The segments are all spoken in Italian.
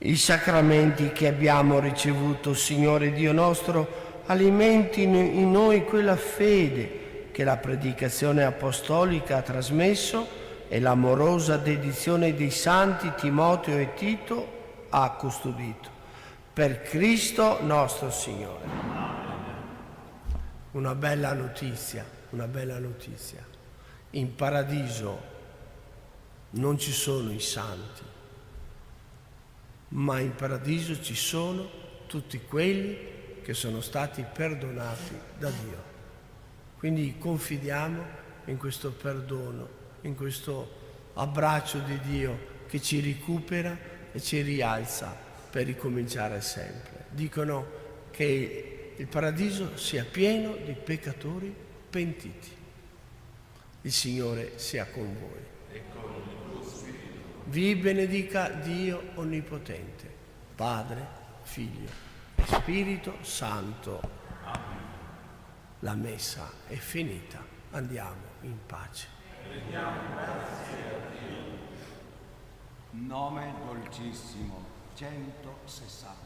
I sacramenti che abbiamo ricevuto, Signore Dio nostro, alimentino in noi quella fede che la predicazione apostolica ha trasmesso e l'amorosa dedizione dei santi Timoteo e Tito ha custodito. Per Cristo nostro Signore. Una bella notizia, una bella notizia. In paradiso non ci sono i santi, ma in paradiso ci sono tutti quelli che sono stati perdonati da Dio. Quindi confidiamo in questo perdono, in questo abbraccio di Dio che ci recupera e ci rialza per ricominciare sempre. Dicono che il paradiso sia pieno di peccatori pentiti. Il Signore sia con voi. Vi benedica Dio Onnipotente, Padre, Figlio e Spirito Santo. Amen. La messa è finita, andiamo in pace. Rendiamo grazie a Dio. Nome dolcissimo 160.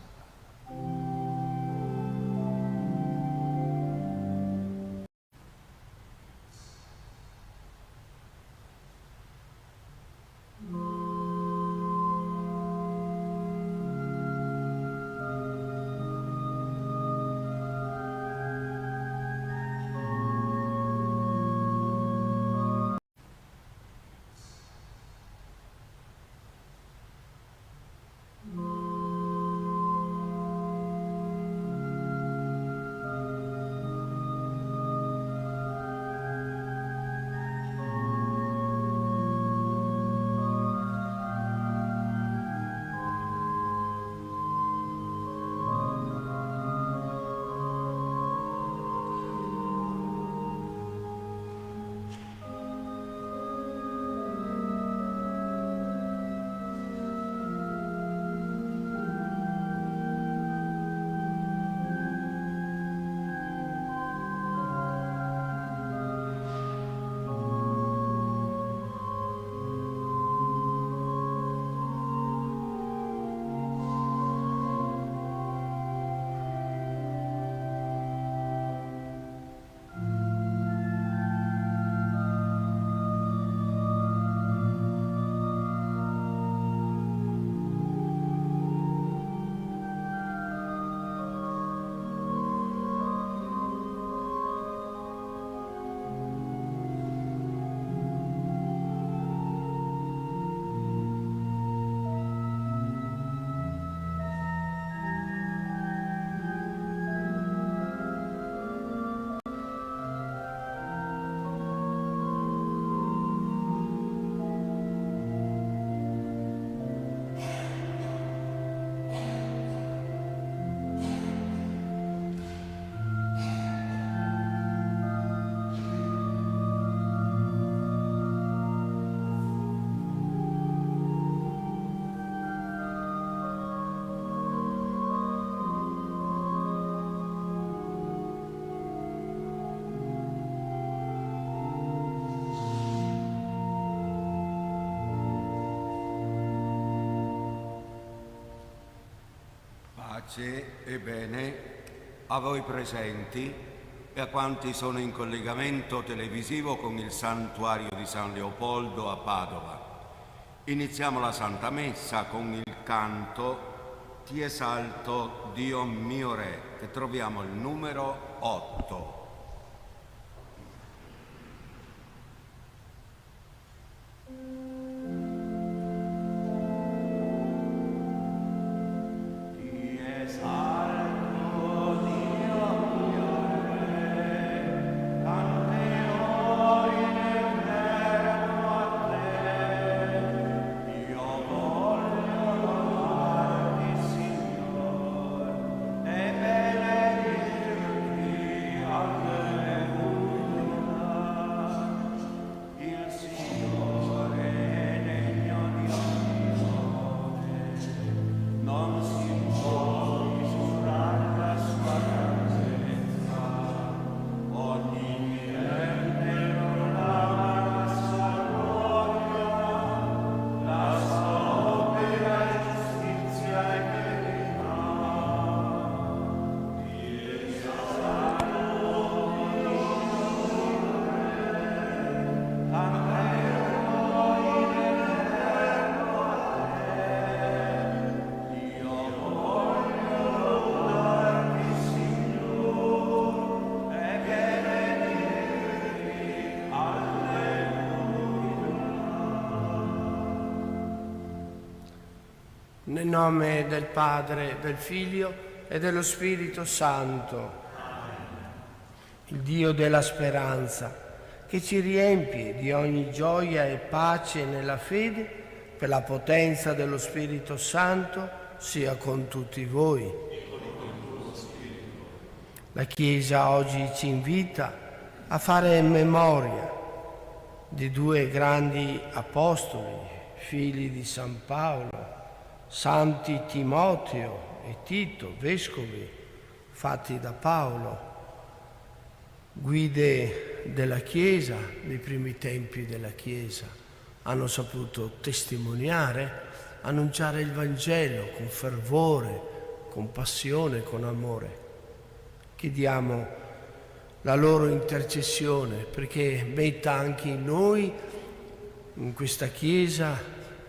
Pace e bene a voi presenti e a quanti sono in collegamento televisivo con il santuario di San Leopoldo a Padova. Iniziamo la Santa Messa con il canto Ti esalto, Dio mio Re, che troviamo il numero 8. Giustizia Nel nome del Padre, del Figlio e dello Spirito Santo. Il Dio della speranza, che ci riempie di ogni gioia e pace nella fede, per la potenza dello Spirito Santo, sia con tutti voi. La Chiesa oggi ci invita a fare memoria di due grandi apostoli, figli di San Paolo, Santi Timoteo e Tito, vescovi fatti da Paolo, guide della Chiesa, dei primi tempi della Chiesa. Hanno saputo testimoniare, annunciare il Vangelo con fervore, con passione, con amore. Chiediamo la loro intercessione perché metta anche in noi, in questa Chiesa,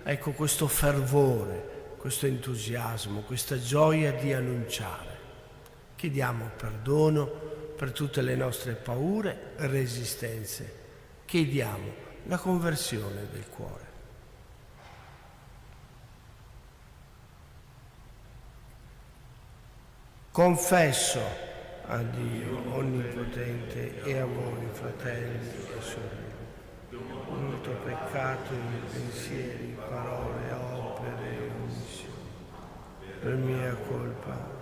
ecco, questo fervore, questo entusiasmo, questa gioia di annunciare. Chiediamo perdono per tutte le nostre paure e resistenze. Chiediamo la conversione del cuore. Confesso a Dio Onnipotente e a voi, fratelli e sorelle, molto peccato in pensieri, parole, opere e omissioni, per mia colpa.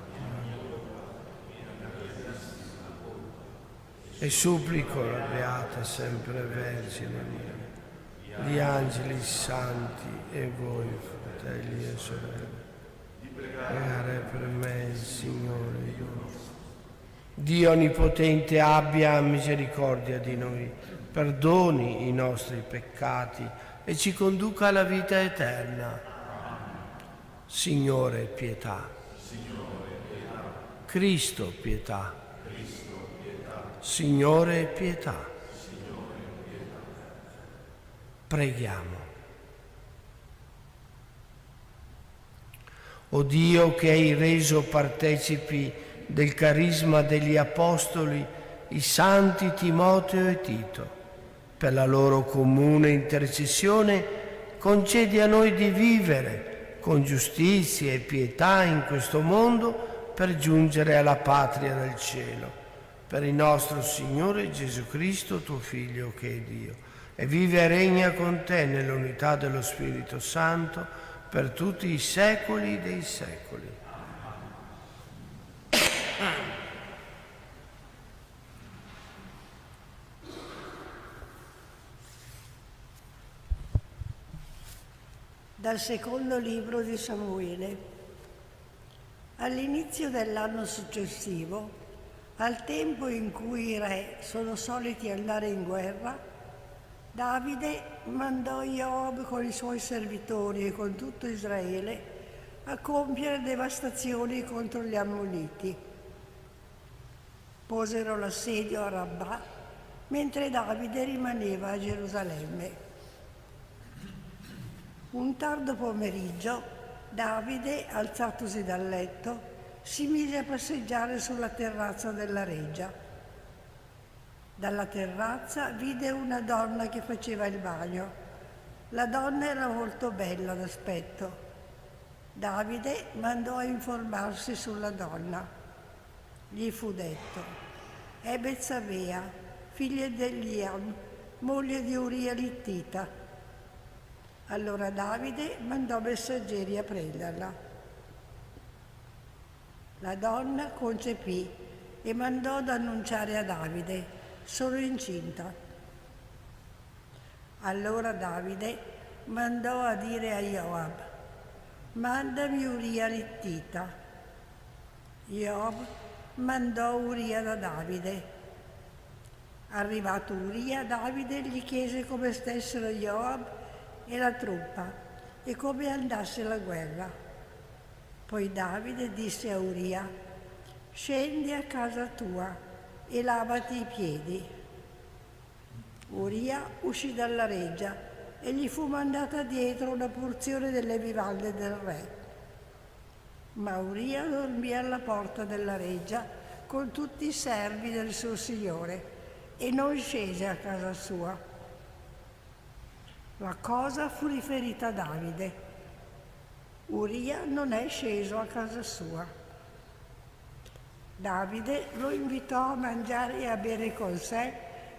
E supplico la Beata sempre Vergine mia, gli angeli santi e voi, fratelli e sorelle, pregare per me il Signore Dio nostro. Dio Onnipotente abbia misericordia di noi, perdoni i nostri peccati e ci conduca alla vita eterna. Signore, pietà. Cristo, pietà. Signore, pietà. Preghiamo. O Dio, che hai reso partecipi del carisma degli Apostoli i santi Timoteo e Tito, per la loro comune intercessione concedi a noi di vivere con giustizia e pietà in questo mondo per giungere alla patria del cielo. Per il nostro Signore Gesù Cristo, tuo Figlio, che è Dio, e vive e regna con te nell'unità dello Spirito Santo per tutti i secoli dei secoli. Dal secondo libro di Samuele. All'inizio dell'anno successivo, al tempo in cui i re sono soliti andare in guerra, Davide mandò Joab con i suoi servitori e con tutto Israele a compiere devastazioni contro gli Ammoniti. Posero l'assedio a Rabbà, mentre Davide rimaneva a Gerusalemme. Un tardo pomeriggio, Davide, alzatosi dal letto, si mise a passeggiare sulla terrazza della reggia. Dalla terrazza vide una donna che faceva il bagno. La donna era molto bella d'aspetto. Davide mandò a informarsi sulla donna. Gli fu detto: è Betsabea, figlia di Eliam, moglie di Uria l'Ittita. Allora Davide mandò messaggeri a prenderla. La donna concepì e mandò ad annunciare a Davide: sono incinta. Allora Davide mandò a dire a Joab: mandami Uria l'Ittita. Joab mandò Uria da Davide. Arrivato Uria, Davide gli chiese come stessero Joab e la truppa e come andasse la guerra. Poi Davide disse a Uria: scendi a casa tua e lavati i piedi. Uria uscì dalla reggia e gli fu mandata dietro una porzione delle vivande del re. Ma Uria dormì alla porta della reggia con tutti i servi del suo signore e non scese a casa sua. La cosa fu riferita a Davide. Uria non è sceso a casa sua. Davide lo invitò a mangiare e a bere con sé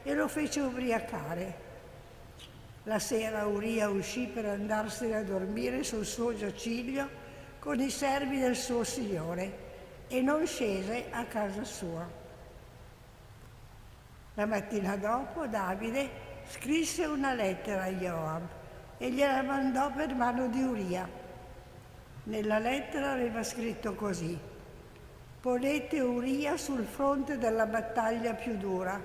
e lo fece ubriacare. La sera Uria uscì per andarsene a dormire sul suo giaciglio con i servi del suo signore e non scese a casa sua. La mattina dopo Davide scrisse una lettera a Joab e gliela mandò per mano di Uria. Nella lettera aveva scritto così: ponete Uria sul fronte della battaglia più dura,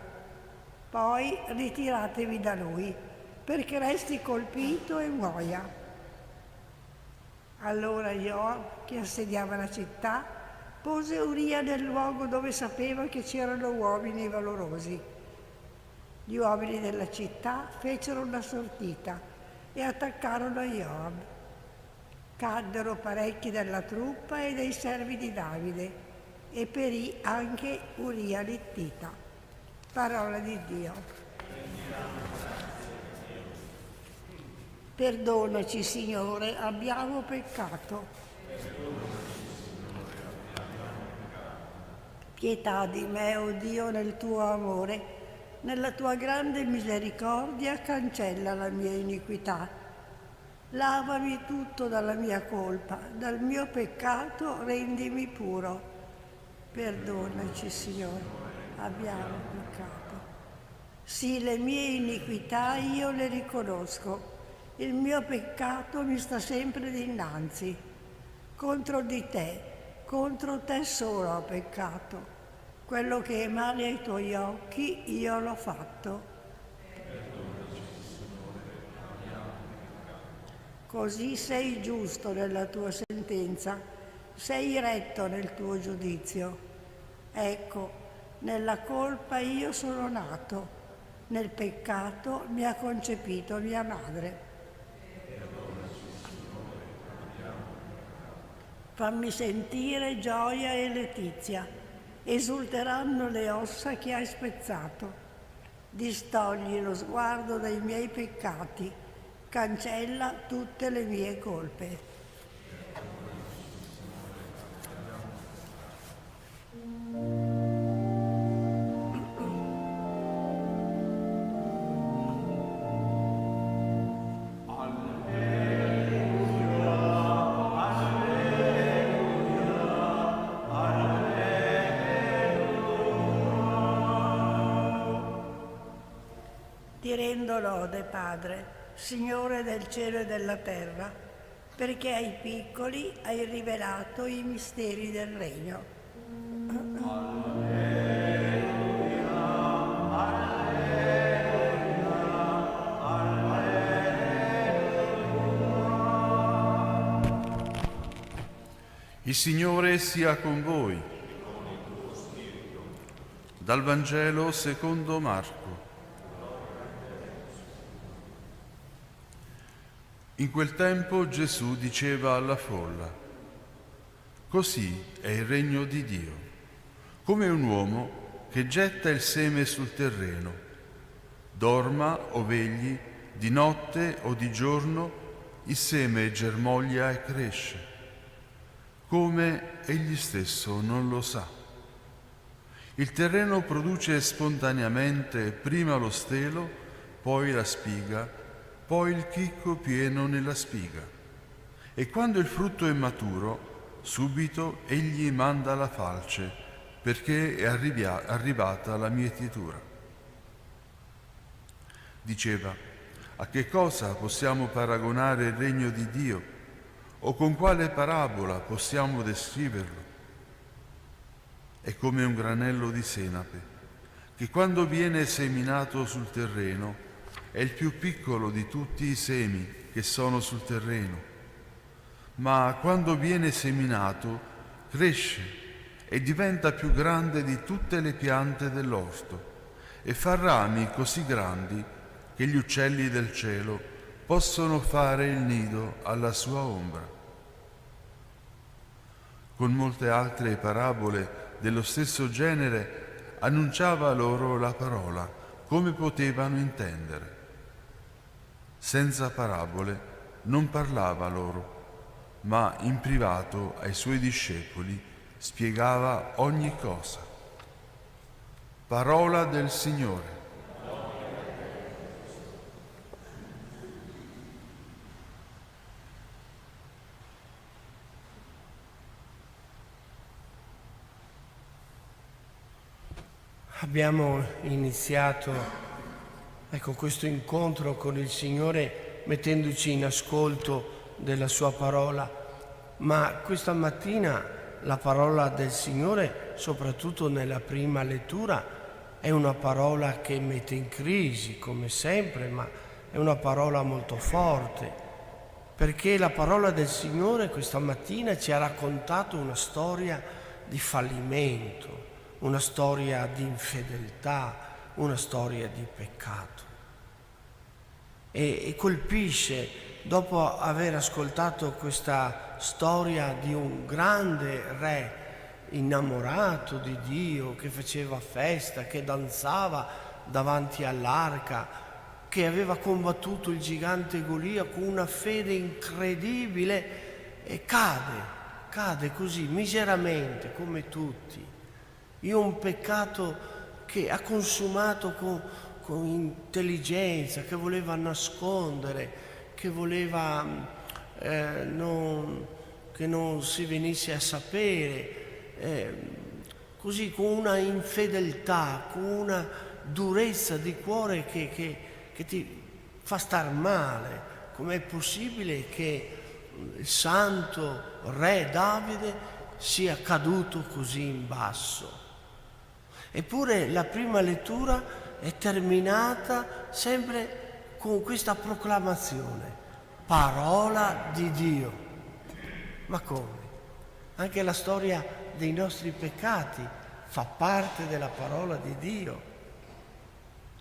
poi ritiratevi da lui, perché resti colpito e muoia. Allora Joab, che assediava la città, pose Uria nel luogo dove sapeva che c'erano uomini valorosi. Gli uomini della città fecero una sortita e attaccarono Joab. Caddero parecchi della truppa e dei servi di Davide e perì anche Uria l'Ittita. Parola di Dio. Perdonaci, Signore, abbiamo peccato. Pietà di me, o Dio, nel tuo amore, nella tua grande misericordia cancella la mia iniquità. Lavami tutto dalla mia colpa, dal mio peccato rendimi puro. Perdonaci, Signore, abbiamo peccato. Sì, le mie iniquità io le riconosco. Il mio peccato mi sta sempre dinanzi. Contro te solo ho peccato. Quello che è male ai tuoi occhi io l'ho fatto. Così sei giusto nella tua sentenza, sei retto nel tuo giudizio. Ecco, nella colpa io sono nato, nel peccato mi ha concepito mia madre. Fammi sentire gioia e letizia, esulteranno le ossa che hai spezzato. Distogli lo sguardo dai miei peccati, cancella tutte le mie colpe. Ti rendo lode, Padre, Signore del cielo e della terra, perché ai piccoli hai rivelato i misteri del regno. Il Signore sia con voi. Dal Vangelo secondo Marco. In quel tempo Gesù diceva alla folla: così è il regno di Dio, come un uomo che getta il seme sul terreno. Dorma o vegli, di notte o di giorno, il seme germoglia e cresce, come egli stesso non lo sa. Il terreno produce spontaneamente prima lo stelo, poi la spiga, poi il chicco pieno nella spiga. E quando il frutto è maturo, subito egli manda la falce, perché è arrivata la mietitura. Diceva: a che cosa possiamo paragonare il regno di Dio? O con quale parabola possiamo descriverlo? È come un granello di senape, che quando viene seminato sul terreno è il più piccolo di tutti i semi che sono sul terreno, ma quando viene seminato cresce e diventa più grande di tutte le piante dell'orto e fa rami così grandi che gli uccelli del cielo possono fare il nido alla sua ombra. Con molte altre parabole dello stesso genere annunciava loro la parola, come potevano intendere. Senza parabole non parlava loro, ma in privato ai suoi discepoli spiegava ogni cosa. Parola del Signore. Abbiamo iniziato questo incontro con il Signore mettendoci in ascolto della Sua parola, ma questa mattina la parola del Signore, soprattutto nella prima lettura, è una parola che mette in crisi, come sempre, ma è una parola molto forte, perché la parola del Signore questa mattina ci ha raccontato una storia di fallimento, una storia di infedeltà, una storia di peccato. E colpisce, dopo aver ascoltato questa storia di un grande re innamorato di Dio, che faceva festa, che danzava davanti all'arca, che aveva combattuto il gigante Golia con una fede incredibile, e cade così miseramente come tutti. Io un peccato che ha consumato con intelligenza, che voleva nascondere, che voleva che non si venisse a sapere, così con una infedeltà, con una durezza di cuore che ti fa star male. Com'è possibile che il santo re Davide sia caduto così in basso? Eppure la prima lettura è terminata sempre con questa proclamazione: parola di Dio. Ma come? Anche la storia dei nostri peccati fa parte della parola di Dio.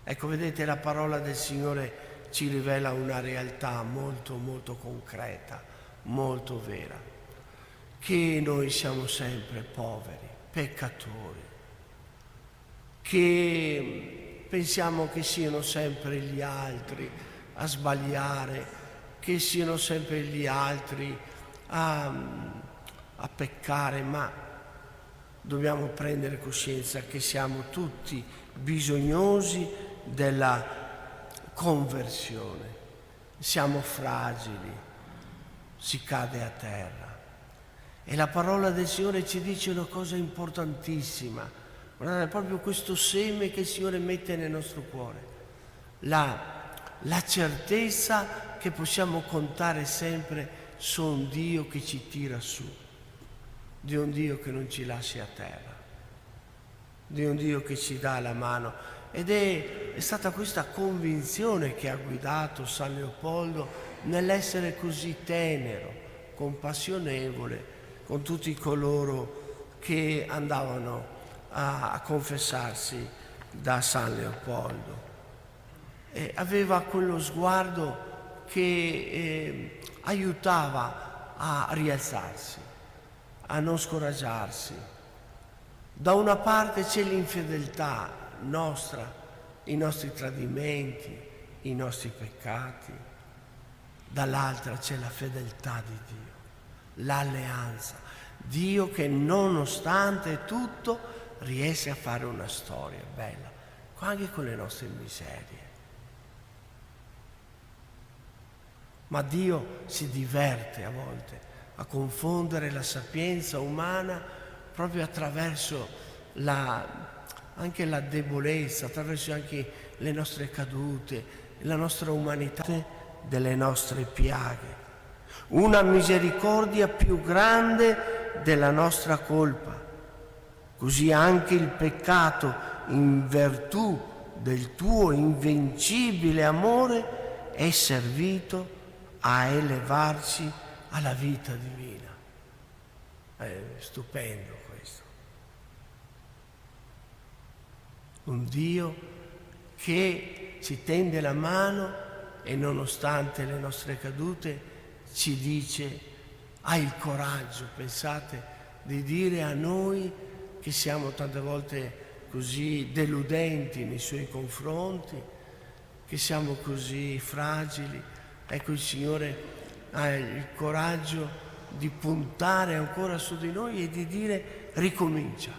Ecco, vedete, la parola del Signore ci rivela una realtà molto molto concreta, molto vera, che noi siamo sempre poveri, peccatori, che pensiamo che siano sempre gli altri a sbagliare, che siano sempre gli altri a peccare, ma dobbiamo prendere coscienza che siamo tutti bisognosi della conversione. Siamo fragili, si cade a terra. E la parola del Signore ci dice una cosa importantissima. Guardate, proprio questo seme che il Signore mette nel nostro cuore, la certezza che possiamo contare sempre su un Dio che ci tira su, di un Dio che non ci lascia a terra, di un Dio che ci dà la mano. Ed è stata questa convinzione che ha guidato San Leopoldo nell'essere così tenero, compassionevole con tutti coloro che andavano a confessarsi da San Leopoldo. E aveva quello sguardo che aiutava a rialzarsi, a non scoraggiarsi. Da una parte c'è l'infedeltà nostra, i nostri tradimenti, i nostri peccati, dall'altra c'è la fedeltà di Dio, l'alleanza. Dio che nonostante tutto riesce a fare una storia bella, anche con le nostre miserie. Ma Dio si diverte a volte a confondere la sapienza umana proprio attraverso anche la debolezza, attraverso anche le nostre cadute, la nostra umanità, delle nostre piaghe. Una misericordia più grande della nostra colpa. Così anche il peccato, in virtù del tuo invincibile amore, è servito a elevarci alla vita divina. È stupendo questo. Un Dio che ci tende la mano e nonostante le nostre cadute ci dice: hai il coraggio, pensate, di dire a noi che siamo tante volte così deludenti nei suoi confronti, che siamo così fragili. Ecco, il Signore ha il coraggio di puntare ancora su di noi e di dire ricomincia,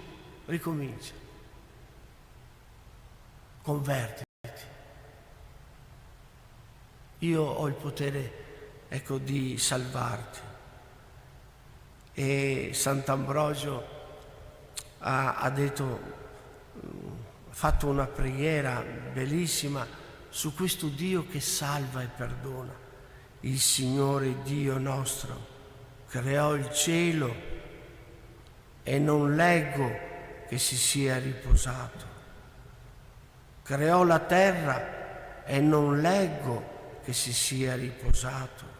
ricomincia, convertiti. Io ho il potere, ecco, di salvarti. E Sant'Ambrogio ha fatto una preghiera bellissima su questo Dio che salva e perdona. Il Signore Dio nostro creò il cielo e non leggo che si sia riposato. Creò la terra e non leggo che si sia riposato.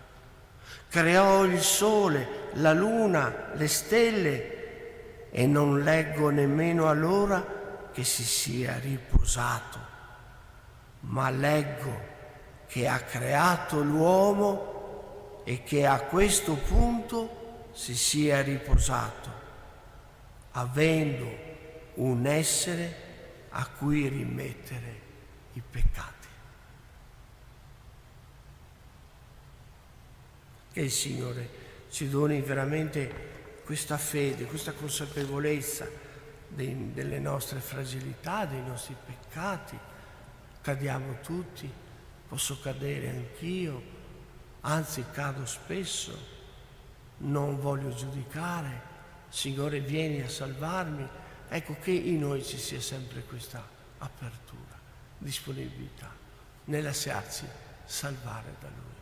Creò il sole, la luna, le stelle e non leggo nemmeno allora che si sia riposato, ma leggo che ha creato l'uomo e che a questo punto si sia riposato, avendo un essere a cui rimettere i peccati. Che il Signore ci doni veramente questa fede, questa consapevolezza delle nostre fragilità, dei nostri peccati. Cadiamo tutti, posso cadere anch'io, anzi cado spesso, non voglio giudicare. Signore, vieni a salvarmi. Ecco, che in noi ci sia sempre questa apertura, disponibilità nel lasciarci salvare da Lui.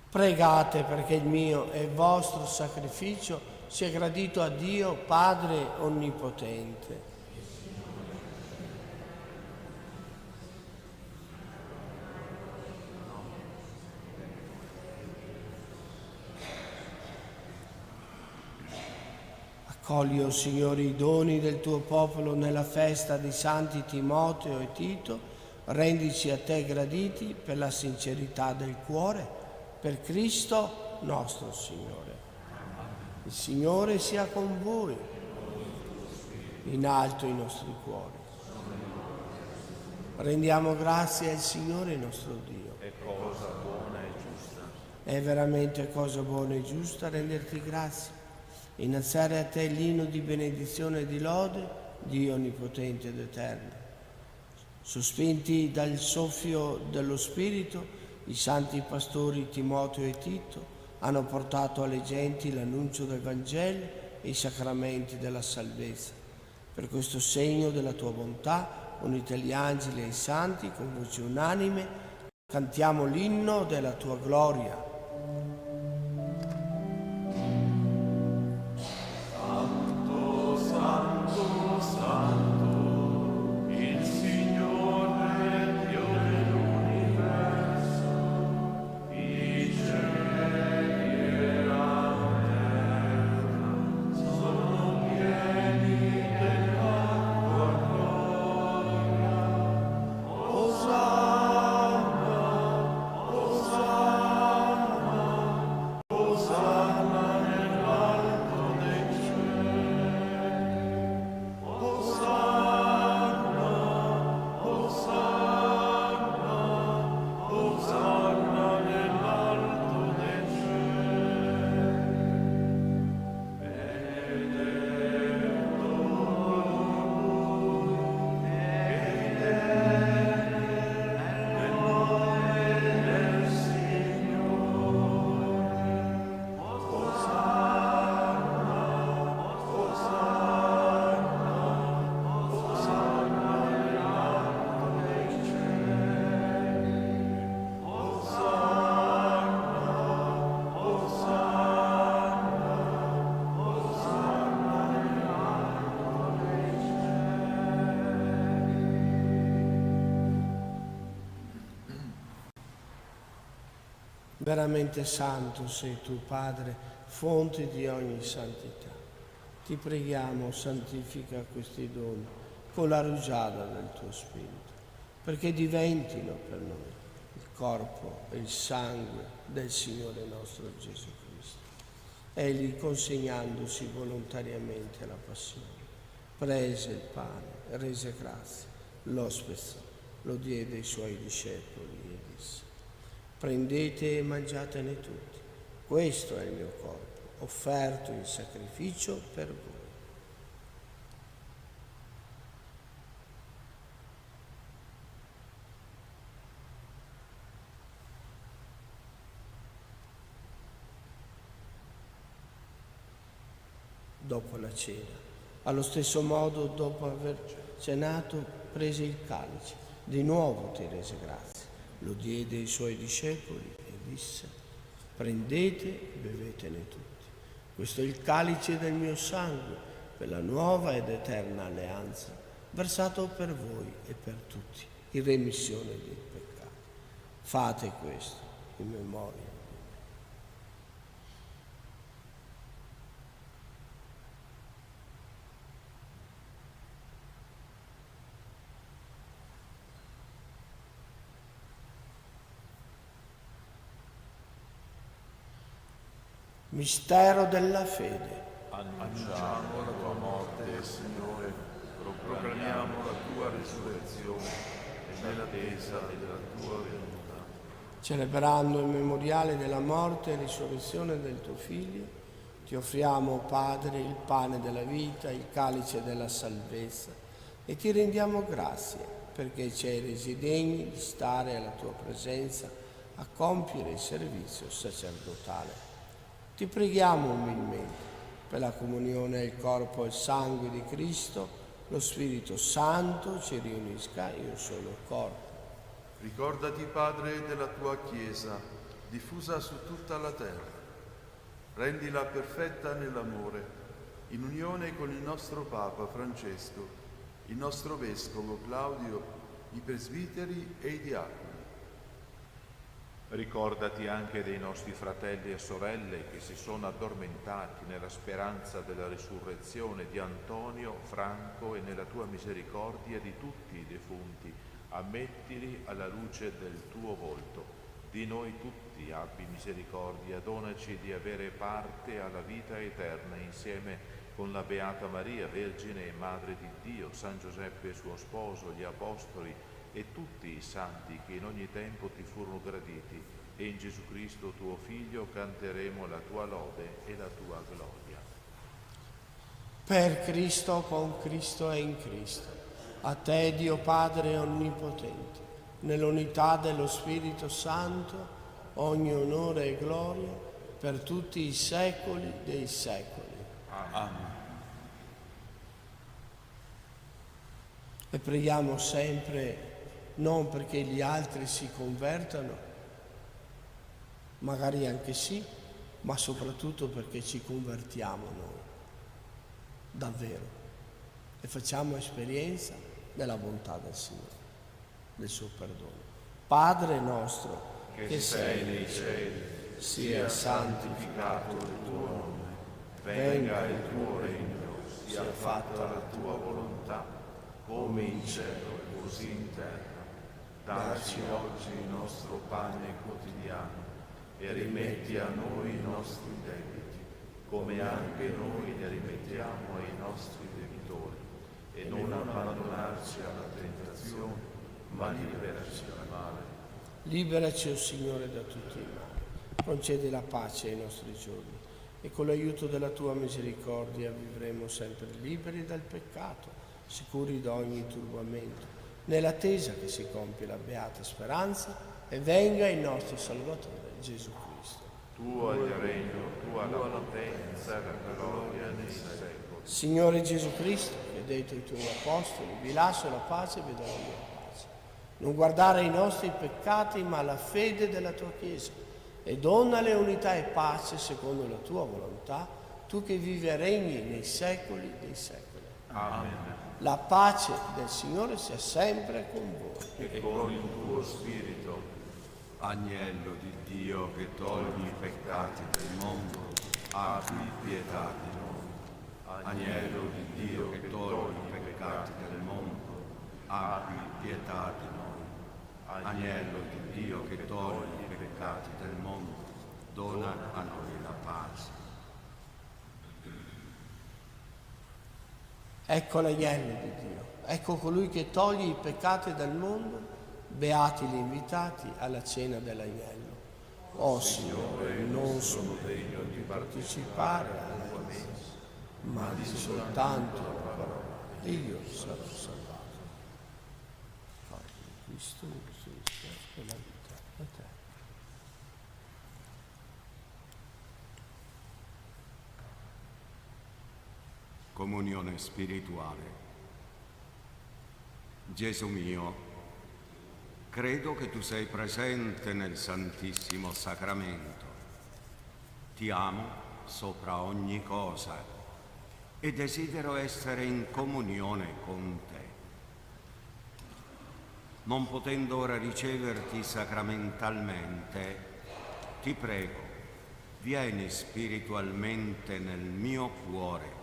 Pregate perché il mio e il vostro sacrificio sia gradito a Dio Padre Onnipotente. Accogli, o Signore, i doni del tuo popolo nella festa di Santi Timoteo e Tito, rendici a te graditi per la sincerità del cuore, per Cristo nostro Signore. Il Signore sia con voi, in alto i nostri cuori. Rendiamo grazie al Signore nostro Dio. È cosa buona e giusta. È veramente cosa buona e giusta renderti grazie, innalzare a te l'inno di benedizione e di lode, Dio onnipotente ed eterno. Sospinti dal soffio dello Spirito, i santi pastori Timoteo e Tito hanno portato alle genti l'annuncio del Vangelo e i sacramenti della salvezza. Per questo segno della tua bontà, unite agli angeli e ai santi, con voce unanime, cantiamo l'inno della tua gloria. Veramente santo sei tu, Padre, fonte di ogni santità. Ti preghiamo, santifica questi doni con la rugiada del tuo Spirito, perché diventino per noi il corpo e il sangue del Signore nostro Gesù Cristo. Egli, consegnandosi volontariamente alla passione, prese il pane, rese grazie, lo spezzò, lo diede ai suoi discepoli e disse: prendete e mangiatene tutti, questo è il mio corpo, offerto in sacrificio per voi. Dopo la cena, allo stesso modo, dopo aver cenato, prese il calice, di nuovo ti rese grazie, lo diede ai suoi discepoli e disse: prendete e bevetene tutti, questo è il calice del mio sangue, per la nuova ed eterna alleanza, versato per voi e per tutti, in remissione dei peccati. Fate questo in memoria. Mistero della fede. Annunciamo la tua morte, Signore, proclamiamo la tua risurrezione e nell'attesa della tua venuta. Celebrando il memoriale della morte e risurrezione del tuo Figlio, ti offriamo, Padre, il pane della vita, il calice della salvezza, e ti rendiamo grazie perché ci hai resi degni di stare alla tua presenza a compiere il servizio sacerdotale. Ti preghiamo umilmente per la comunione del corpo e il sangue di Cristo, lo Spirito Santo ci riunisca in un solo corpo. Ricordati, Padre, della tua Chiesa, diffusa su tutta la terra. Rendila perfetta nell'amore, in unione con il nostro Papa Francesco, il nostro Vescovo Claudio, i presbiteri e i diaconi. Ricordati anche dei nostri fratelli e sorelle che si sono addormentati nella speranza della risurrezione di Antonio, Franco e nella tua misericordia di tutti i defunti. Ammettili alla luce del tuo volto. Di noi tutti abbi misericordia, donaci di avere parte alla vita eterna insieme con la Beata Maria, Vergine e Madre di Dio, San Giuseppe suo sposo, gli Apostoli e tutti i santi che in ogni tempo ti furono graditi, e in Gesù Cristo tuo Figlio canteremo la tua lode e la tua gloria. Per Cristo, con Cristo e in Cristo, a te Dio Padre Onnipotente, nell'unità dello Spirito Santo, ogni onore e gloria per tutti i secoli dei secoli. Amen. E preghiamo sempre non perché gli altri si convertano, magari anche sì, ma soprattutto perché ci convertiamo noi, davvero, e facciamo esperienza della bontà del Signore, del suo perdono. Padre nostro, che sei nei cieli, sia santificato il tuo nome, venga il tuo regno, sia fatta la tua volontà, come in cielo e così in terra. Dacci oggi il nostro pane quotidiano e rimetti a noi i nostri debiti, come anche noi ne rimettiamo ai nostri debitori, e non abbandonarci alla tentazione, ma liberaci dal male. Liberaci, o Signore, da tutti i mali. Concedi la pace ai nostri giorni e con l'aiuto della tua misericordia vivremo sempre liberi dal peccato, sicuri da ogni turbamento, nell'attesa che si compia la beata speranza e venga il nostro Salvatore Gesù Cristo. Tuo è il regno, tua la potenza e la gloria nei secoli. Signore Gesù Cristo, che hai detto ai tuoi apostoli: vi lascio la pace e vi do la mia pace. Non guardare ai nostri peccati, ma alla fede della tua Chiesa, e donale unità e pace secondo la tua volontà, tu che vivi e regni nei secoli dei secoli. Amen. La pace del Signore sia sempre con voi. E con il tuo spirito. Agnello di Dio che togli i peccati del mondo, abbi pietà di noi. Agnello di Dio che togli i peccati del mondo, abbi pietà di noi. Agnello di Dio che togli i peccati del mondo, dona a noi la pace. Ecco l'agnello di Dio, ecco colui che toglie i peccati del mondo, beati gli invitati alla cena dell'agnello. Oh Signore, non sono degno di partecipare alla tua messa, ma di soltanto la parola, e io sarò salvato. Padre Cristo, per la vita eterna. Comunione spirituale. Gesù mio, credo che tu sei presente nel Santissimo Sacramento. Ti amo sopra ogni cosa e desidero essere in comunione con te. Non potendo ora riceverti sacramentalmente, ti prego, vieni spiritualmente nel mio cuore.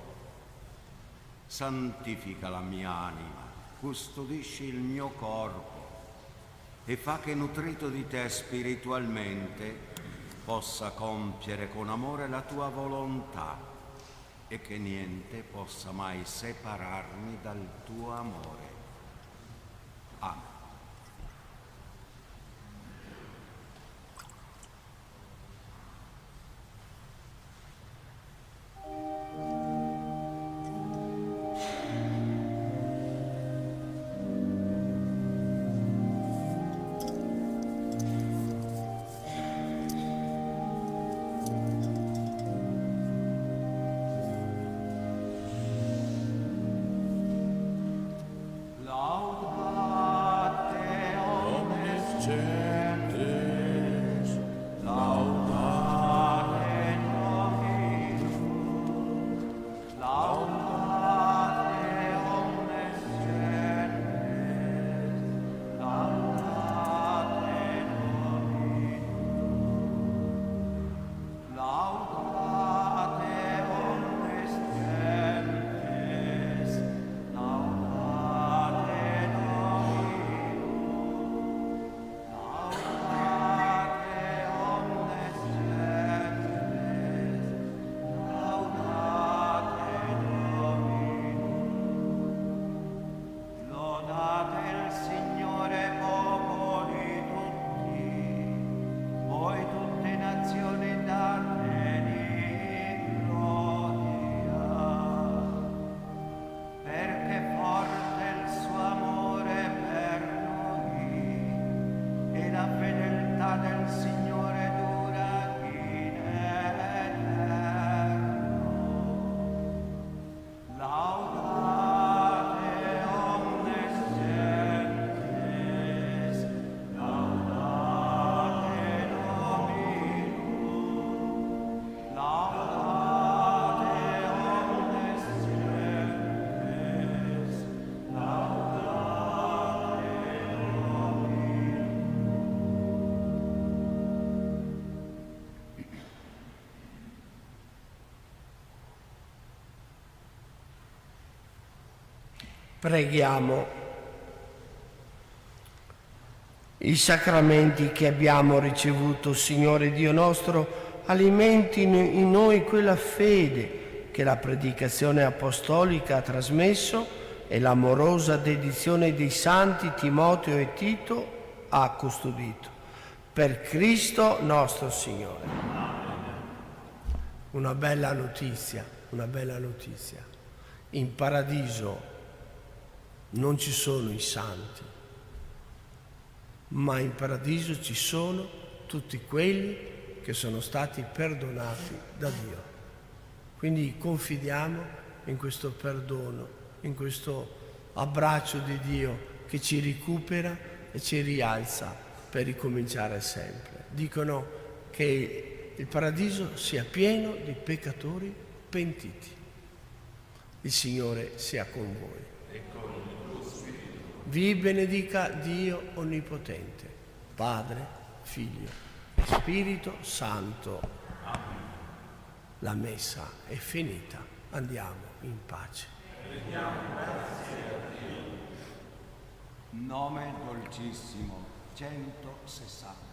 Santifica la mia anima, custodisci il mio corpo e fa che, nutrito di te spiritualmente, possa compiere con amore la tua volontà e che niente possa mai separarmi dal tuo amore. Amen. Preghiamo. I sacramenti che abbiamo ricevuto, Signore Dio nostro, alimentino in noi quella fede che la predicazione apostolica ha trasmesso e l'amorosa dedizione dei santi Timoteo e Tito ha custodito. Per Cristo nostro Signore. Una bella notizia, una bella notizia. In paradiso non ci sono i santi, ma in paradiso ci sono tutti quelli che sono stati perdonati da Dio. Quindi confidiamo in questo perdono, in questo abbraccio di Dio che ci recupera e ci rialza per ricominciare sempre. Dicono che il paradiso sia pieno di peccatori pentiti. Il Signore sia con voi. Vi benedica Dio Onnipotente, Padre, Figlio e Spirito Santo. La messa è finita, andiamo in pace. Nome dolcissimo 160.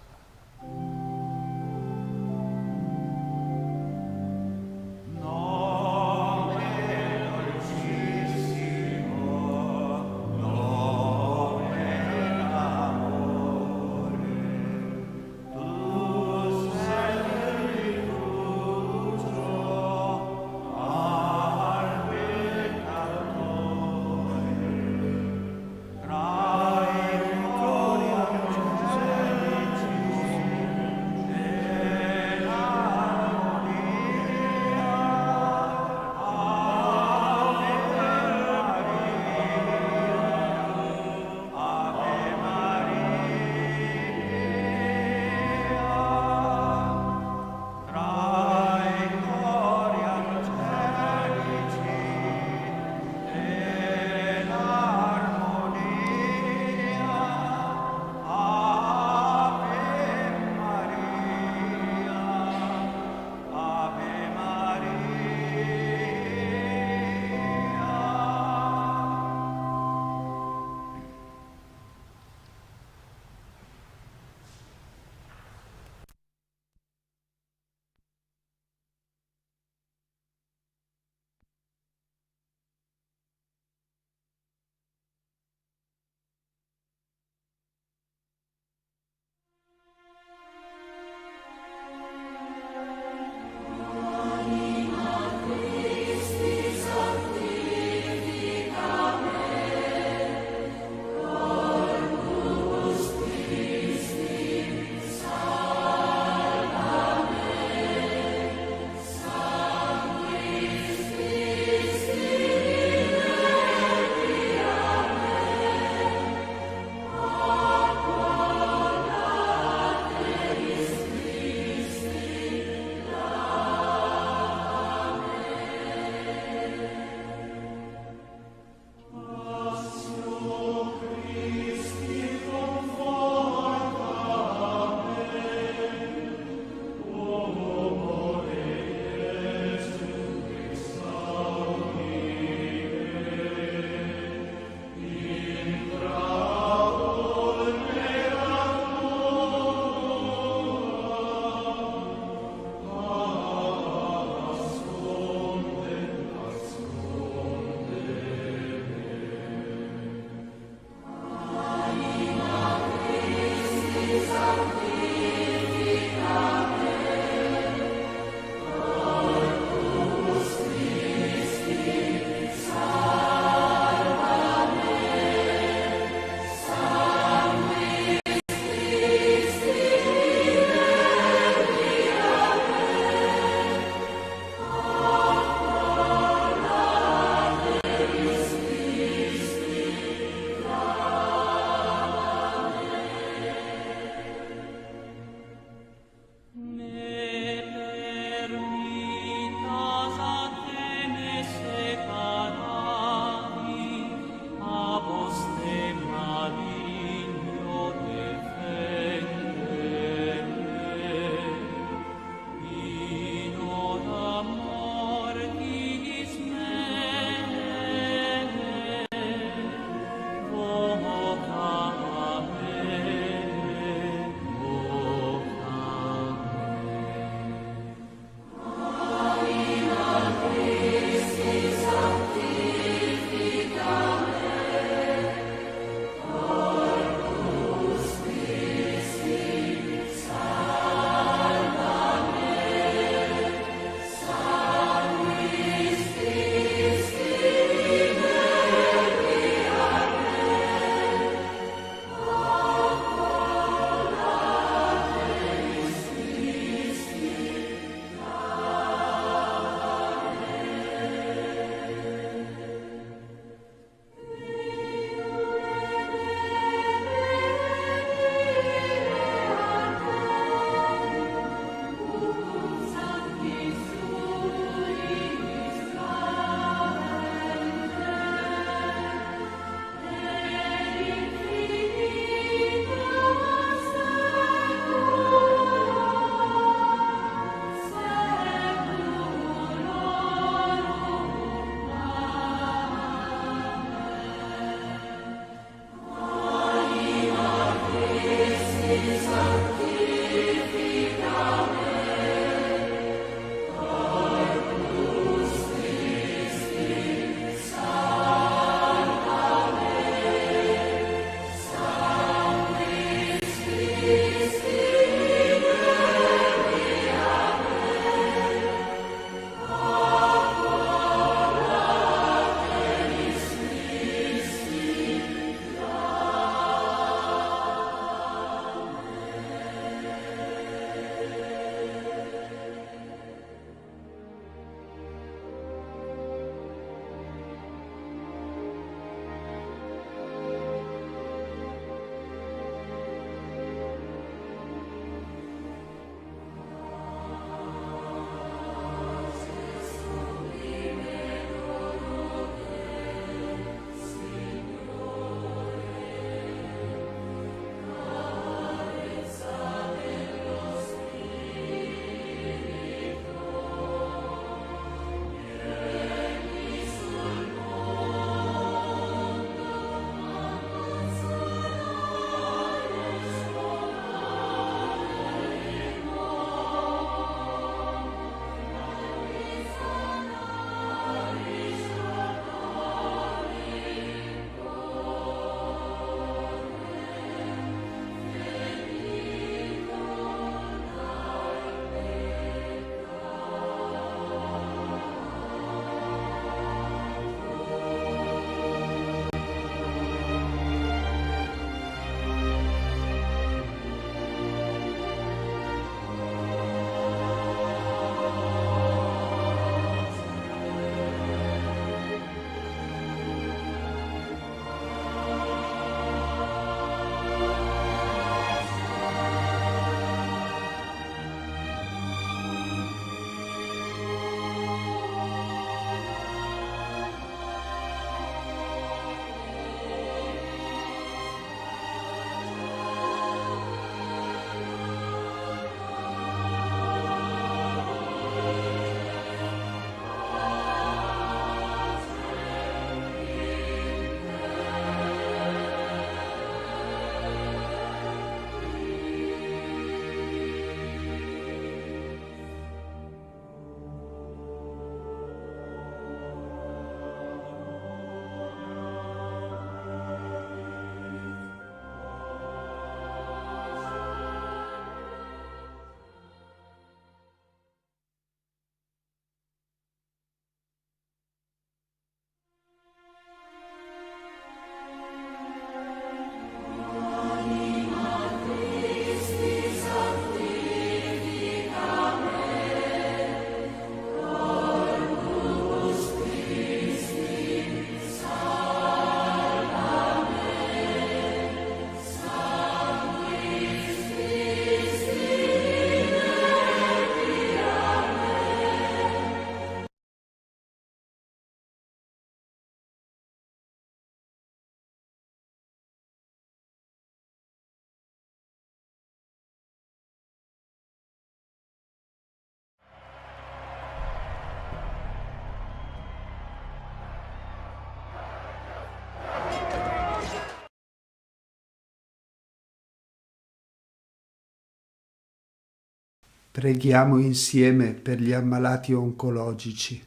Preghiamo insieme per gli ammalati oncologici.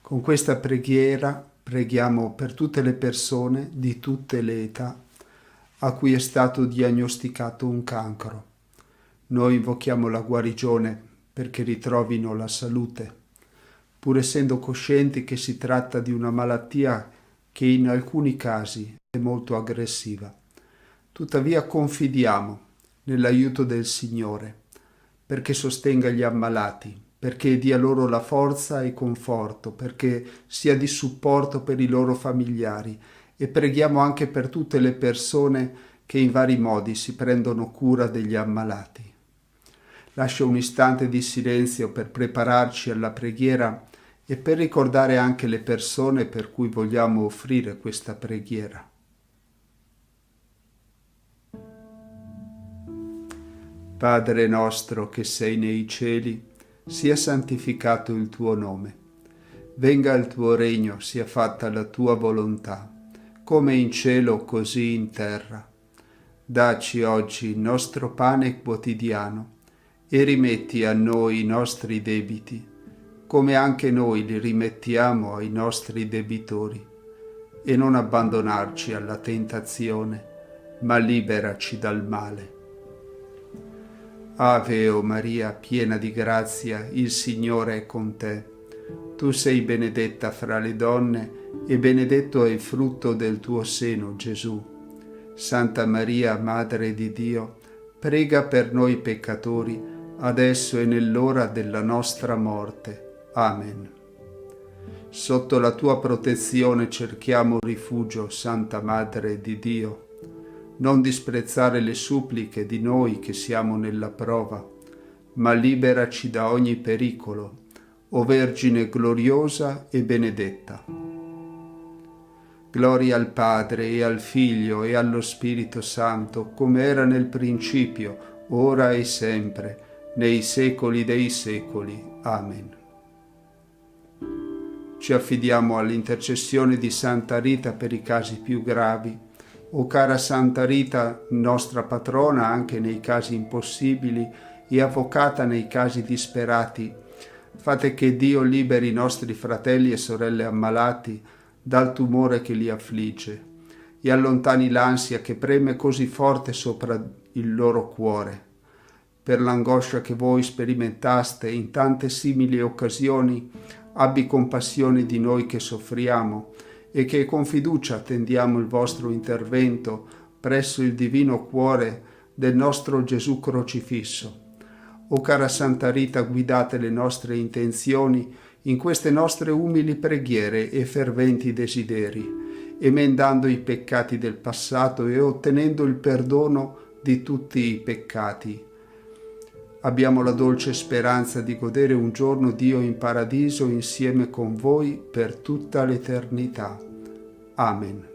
Con questa preghiera preghiamo per tutte le persone di tutte le età a cui è stato diagnosticato un cancro. Noi invochiamo la guarigione perché ritrovino la salute, pur essendo coscienti che si tratta di una malattia che in alcuni casi è molto aggressiva. Tuttavia confidiamo nell'aiuto del Signore perché sostenga gli ammalati, perché dia loro la forza e conforto, perché sia di supporto per i loro familiari, e preghiamo anche per tutte le persone che in vari modi si prendono cura degli ammalati. Lascio un istante di silenzio per prepararci alla preghiera e per ricordare anche le persone per cui vogliamo offrire questa preghiera. Padre nostro che sei nei cieli, sia santificato il tuo nome. Venga il tuo regno, sia fatta la tua volontà, come in cielo così in terra. Dacci oggi il nostro pane quotidiano e rimetti a noi i nostri debiti, come anche noi li rimettiamo ai nostri debitori. E non abbandonarci alla tentazione, ma liberaci dal male. Ave o Maria, piena di grazia, il Signore è con te. Tu sei benedetta fra le donne e benedetto è il frutto del tuo seno, Gesù. Santa Maria, Madre di Dio, prega per noi peccatori, adesso e nell'ora della nostra morte. Amen. Sotto la tua protezione cerchiamo rifugio, Santa Madre di Dio. Non disprezzare le suppliche di noi che siamo nella prova, ma liberaci da ogni pericolo, o Vergine gloriosa e benedetta. Gloria al Padre e al Figlio e allo Spirito Santo, come era nel principio, ora e sempre, nei secoli dei secoli. Amen. Ci affidiamo all'intercessione di Santa Rita per i casi più gravi. O cara Santa Rita, nostra patrona anche nei casi impossibili e avvocata nei casi disperati, fate che Dio liberi i nostri fratelli e sorelle ammalati dal tumore che li affligge e allontani l'ansia che preme così forte sopra il loro cuore. Per l'angoscia che voi sperimentaste in tante simili occasioni, abbi compassione di noi che soffriamo e che con fiducia attendiamo il vostro intervento presso il divino cuore del nostro Gesù crocifisso. O cara Santa Rita, guidate le nostre intenzioni in queste nostre umili preghiere e ferventi desideri, emendando i peccati del passato e ottenendo il perdono di tutti i peccati. Abbiamo la dolce speranza di godere un giorno Dio in paradiso insieme con voi per tutta l'eternità. Amen.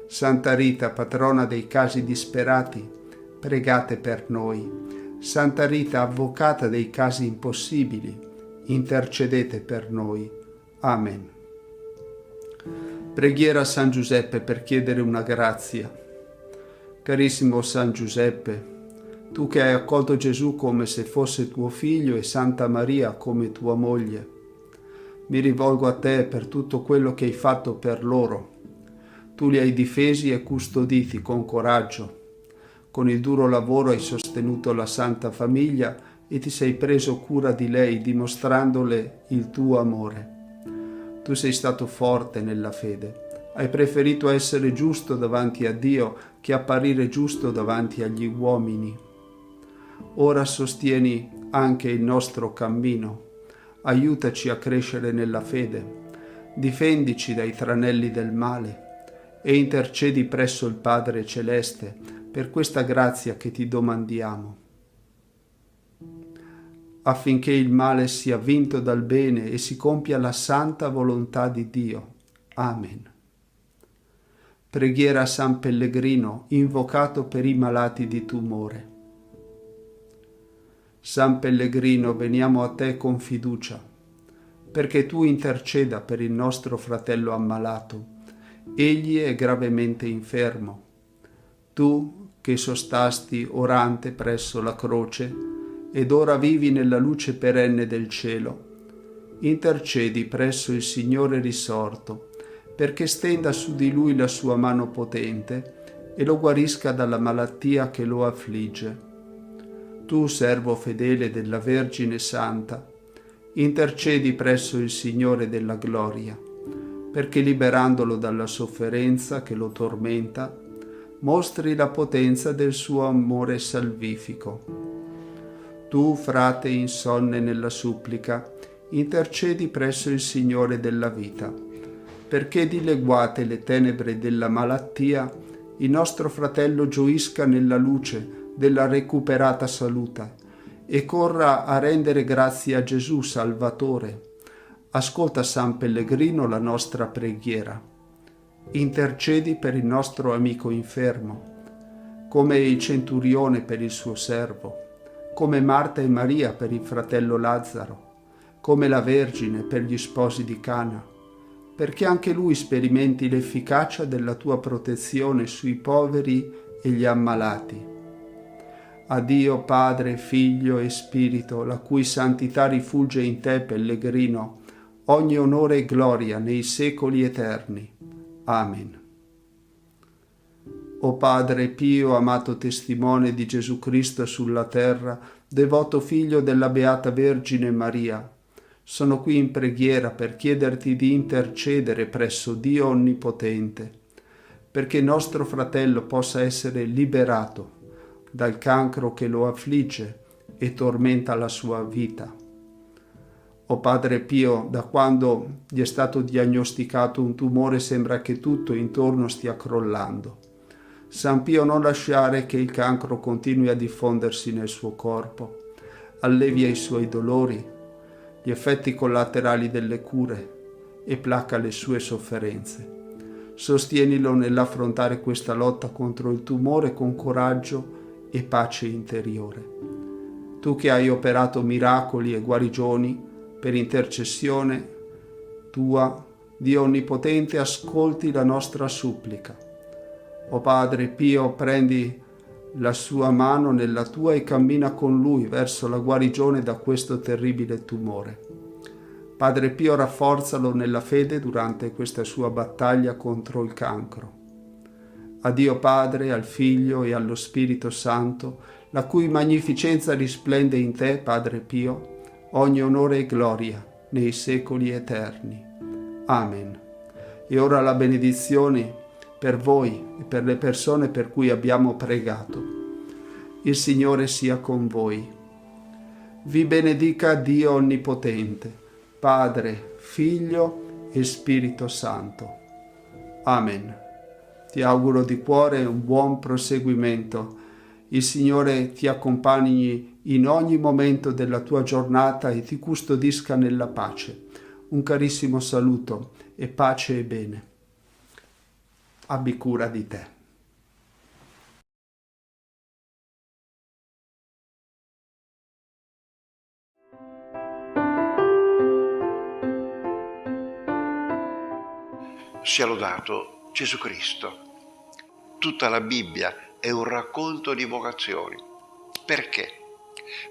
Santa Rita, patrona dei casi disperati, pregate per noi. Santa Rita, avvocata dei casi impossibili, intercedete per noi. Amen. Preghiera a San Giuseppe per chiedere una grazia. Carissimo San Giuseppe, tu che hai accolto Gesù come se fosse tuo figlio e Santa Maria come tua moglie, mi rivolgo a te per tutto quello che hai fatto per loro. Tu li hai difesi e custoditi con coraggio. Con il duro lavoro hai sostenuto la Santa Famiglia e ti sei preso cura di lei, dimostrandole il tuo amore. Tu sei stato forte nella fede. Hai preferito essere giusto davanti a Dio che apparire giusto davanti agli uomini. Ora sostieni anche il nostro cammino. Aiutaci a crescere nella fede. Difendici dai tranelli del male e intercedi presso il Padre Celeste per questa grazia che ti domandiamo, affinché il male sia vinto dal bene e si compia la santa volontà di Dio. Amen. Preghiera a San Pellegrino, invocato per i malati di tumore. San Pellegrino, veniamo a te con fiducia, perché tu interceda per il nostro fratello ammalato. Egli è gravemente infermo. Tu, che sostasti orante presso la croce, ed ora vivi nella luce perenne del cielo. Intercedi presso il Signore risorto, perché stenda su di lui la sua mano potente e lo guarisca dalla malattia che lo affligge. Tu, servo fedele della Vergine Santa, intercedi presso il Signore della gloria, perché liberandolo dalla sofferenza che lo tormenta, mostri la potenza del suo amore salvifico. Tu, frate insonne nella supplica, intercedi presso il Signore della vita, perché dileguate le tenebre della malattia, il nostro fratello gioisca nella luce della recuperata salute e corra a rendere grazie a Gesù Salvatore. Ascolta, San Pellegrino, la nostra preghiera. Intercedi per il nostro amico infermo, come il centurione per il suo servo, come Marta e Maria per il fratello Lazzaro, come la Vergine per gli sposi di Cana, perché anche lui sperimenti l'efficacia della tua protezione sui poveri e gli ammalati. A Dio Padre, Figlio e Spirito, la cui santità rifulge in te, Pellegrino, ogni onore e gloria nei secoli eterni. Amen. O Padre pio, amato testimone di Gesù Cristo sulla terra, devoto figlio della Beata Vergine Maria, sono qui in preghiera per chiederti di intercedere presso Dio Onnipotente, perché nostro fratello possa essere liberato dal cancro che lo affligge e tormenta la sua vita. O Padre Pio, da quando gli è stato diagnosticato un tumore sembra che tutto intorno stia crollando. San Pio, non lasciare che il cancro continui a diffondersi nel suo corpo. Allevia i suoi dolori, gli effetti collaterali delle cure e placa le sue sofferenze. Sostienilo nell'affrontare questa lotta contro il tumore con coraggio e pace interiore. Tu che hai operato miracoli e guarigioni, per intercessione tua, Dio Onnipotente, ascolti la nostra supplica. O Padre Pio, prendi la sua mano nella tua e cammina con lui verso la guarigione da questo terribile tumore. Padre Pio, rafforzalo nella fede durante questa sua battaglia contro il cancro. A Dio Padre, al Figlio e allo Spirito Santo, la cui magnificenza risplende in te, Padre Pio, ogni onore e gloria nei secoli eterni. Amen. E ora la benedizione per voi e per le persone per cui abbiamo pregato. Il Signore sia con voi. Vi benedica Dio Onnipotente, Padre, Figlio e Spirito Santo. Amen. Ti auguro di cuore un buon proseguimento. Il Signore ti accompagni in ogni momento della tua giornata e ti custodisca nella pace. Un carissimo saluto e pace e bene. Abbi cura di te. Sia lodato Gesù Cristo. Tutta la Bibbia è un racconto di vocazioni. Perché?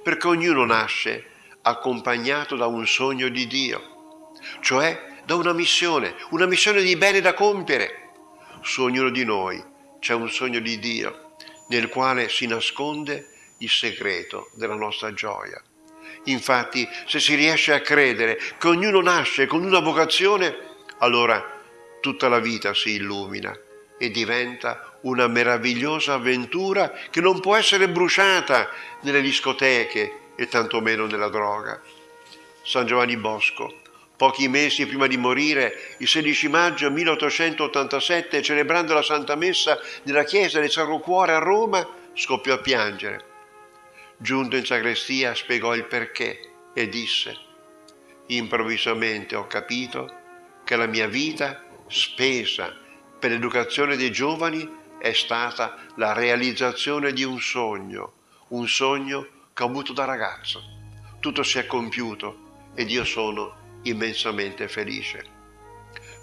Perché ognuno nasce accompagnato da un sogno di Dio, cioè da una missione di bene da compiere. Su ognuno di noi c'è un sogno di Dio nel quale si nasconde il segreto della nostra gioia. Infatti, se si riesce a credere che ognuno nasce con una vocazione, allora tutta la vita si illumina e diventa una meravigliosa avventura che non può essere bruciata nelle discoteche e tantomeno nella droga. San Giovanni Bosco, pochi mesi prima di morire, il 16 maggio 1887, celebrando la Santa Messa nella chiesa del Sacro Cuore a Roma, scoppiò a piangere. Giunto in sagrestia spiegò il perché e disse: improvvisamente ho capito che la mia vita spesa per l'educazione dei giovani è stata la realizzazione di un sogno che ho avuto da ragazzo. Tutto si è compiuto ed io sono immensamente felice.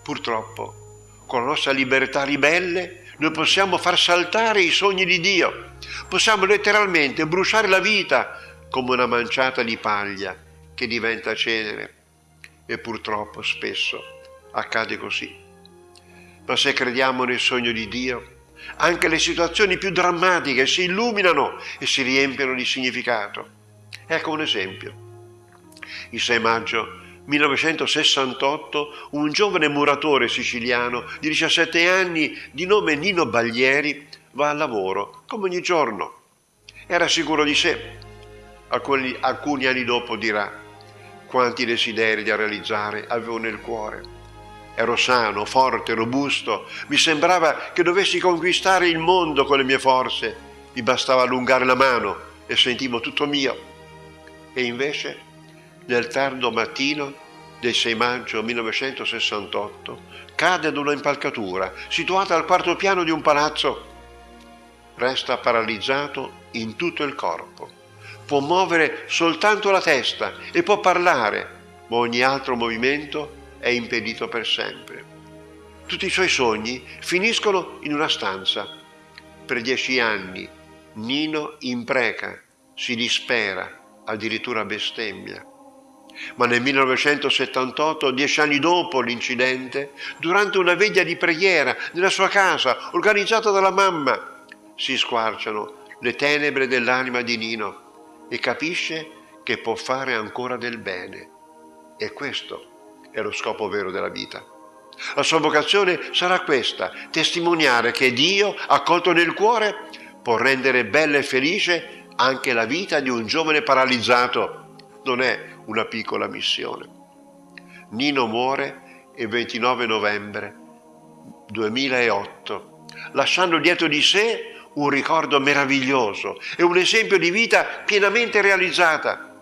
Purtroppo, con la nostra libertà ribelle, noi possiamo far saltare i sogni di Dio, possiamo letteralmente bruciare la vita come una manciata di paglia che diventa cenere. E purtroppo spesso accade così. Ma se crediamo nel sogno di Dio, anche le situazioni più drammatiche si illuminano e si riempiono di significato. Ecco un esempio. Il 6 maggio 1968 un giovane muratore siciliano di 17 anni di nome Nino Baglieri va al lavoro come ogni giorno. Era sicuro di sé. Alcuni anni dopo dirà: quanti desideri da realizzare avevo nel cuore. Ero sano, forte, robusto, mi sembrava che dovessi conquistare il mondo con le mie forze, mi bastava allungare la mano e sentivo tutto mio. E invece, nel tardo mattino del 6 maggio 1968, cade ad una impalcatura situata al quarto piano di un palazzo. Resta paralizzato in tutto il corpo. Può muovere soltanto la testa e può parlare, ma ogni altro movimento è impedito per sempre. Tutti i suoi sogni finiscono in una stanza. Per 10 anni Nino impreca, si dispera, addirittura bestemmia. Ma nel 1978, 10 anni dopo l'incidente, durante una veglia di preghiera nella sua casa, organizzata dalla mamma, si squarciano le tenebre dell'anima di Nino e capisce che può fare ancora del bene. E questo è lo scopo vero della vita. La sua vocazione sarà questa: testimoniare che Dio, accolto nel cuore, può rendere bella e felice anche la vita di un giovane paralizzato. Non è una piccola missione. Nino muore il 29 novembre 2008, lasciando dietro di sé un ricordo meraviglioso e un esempio di vita pienamente realizzata.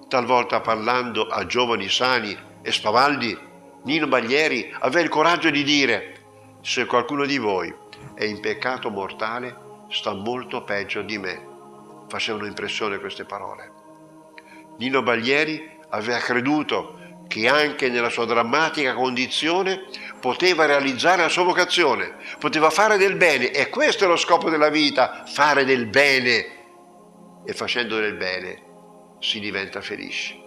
Talvolta, parlando a giovani sani e spavaldi, Nino Baglieri aveva il coraggio di dire: se qualcuno di voi è in peccato mortale, sta molto peggio di me. Facevano impressione queste parole. Nino Baglieri aveva creduto che anche nella sua drammatica condizione poteva realizzare la sua vocazione, poteva fare del bene, e questo è lo scopo della vita: fare del bene. E facendo del bene si diventa felici.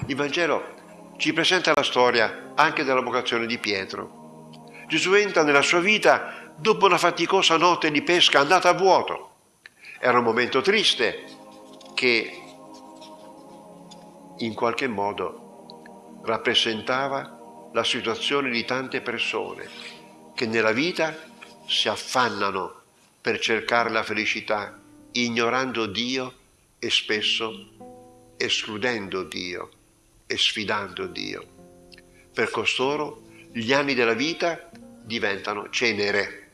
Il Vangelo ci presenta la storia anche della vocazione di Pietro. Gesù entra nella sua vita dopo una faticosa notte di pesca andata a vuoto. Era un momento triste che in qualche modo rappresentava la situazione di tante persone che nella vita si affannano per cercare la felicità, ignorando Dio e spesso escludendo Dio e sfidando Dio. Per costoro gli anni della vita diventano cenere.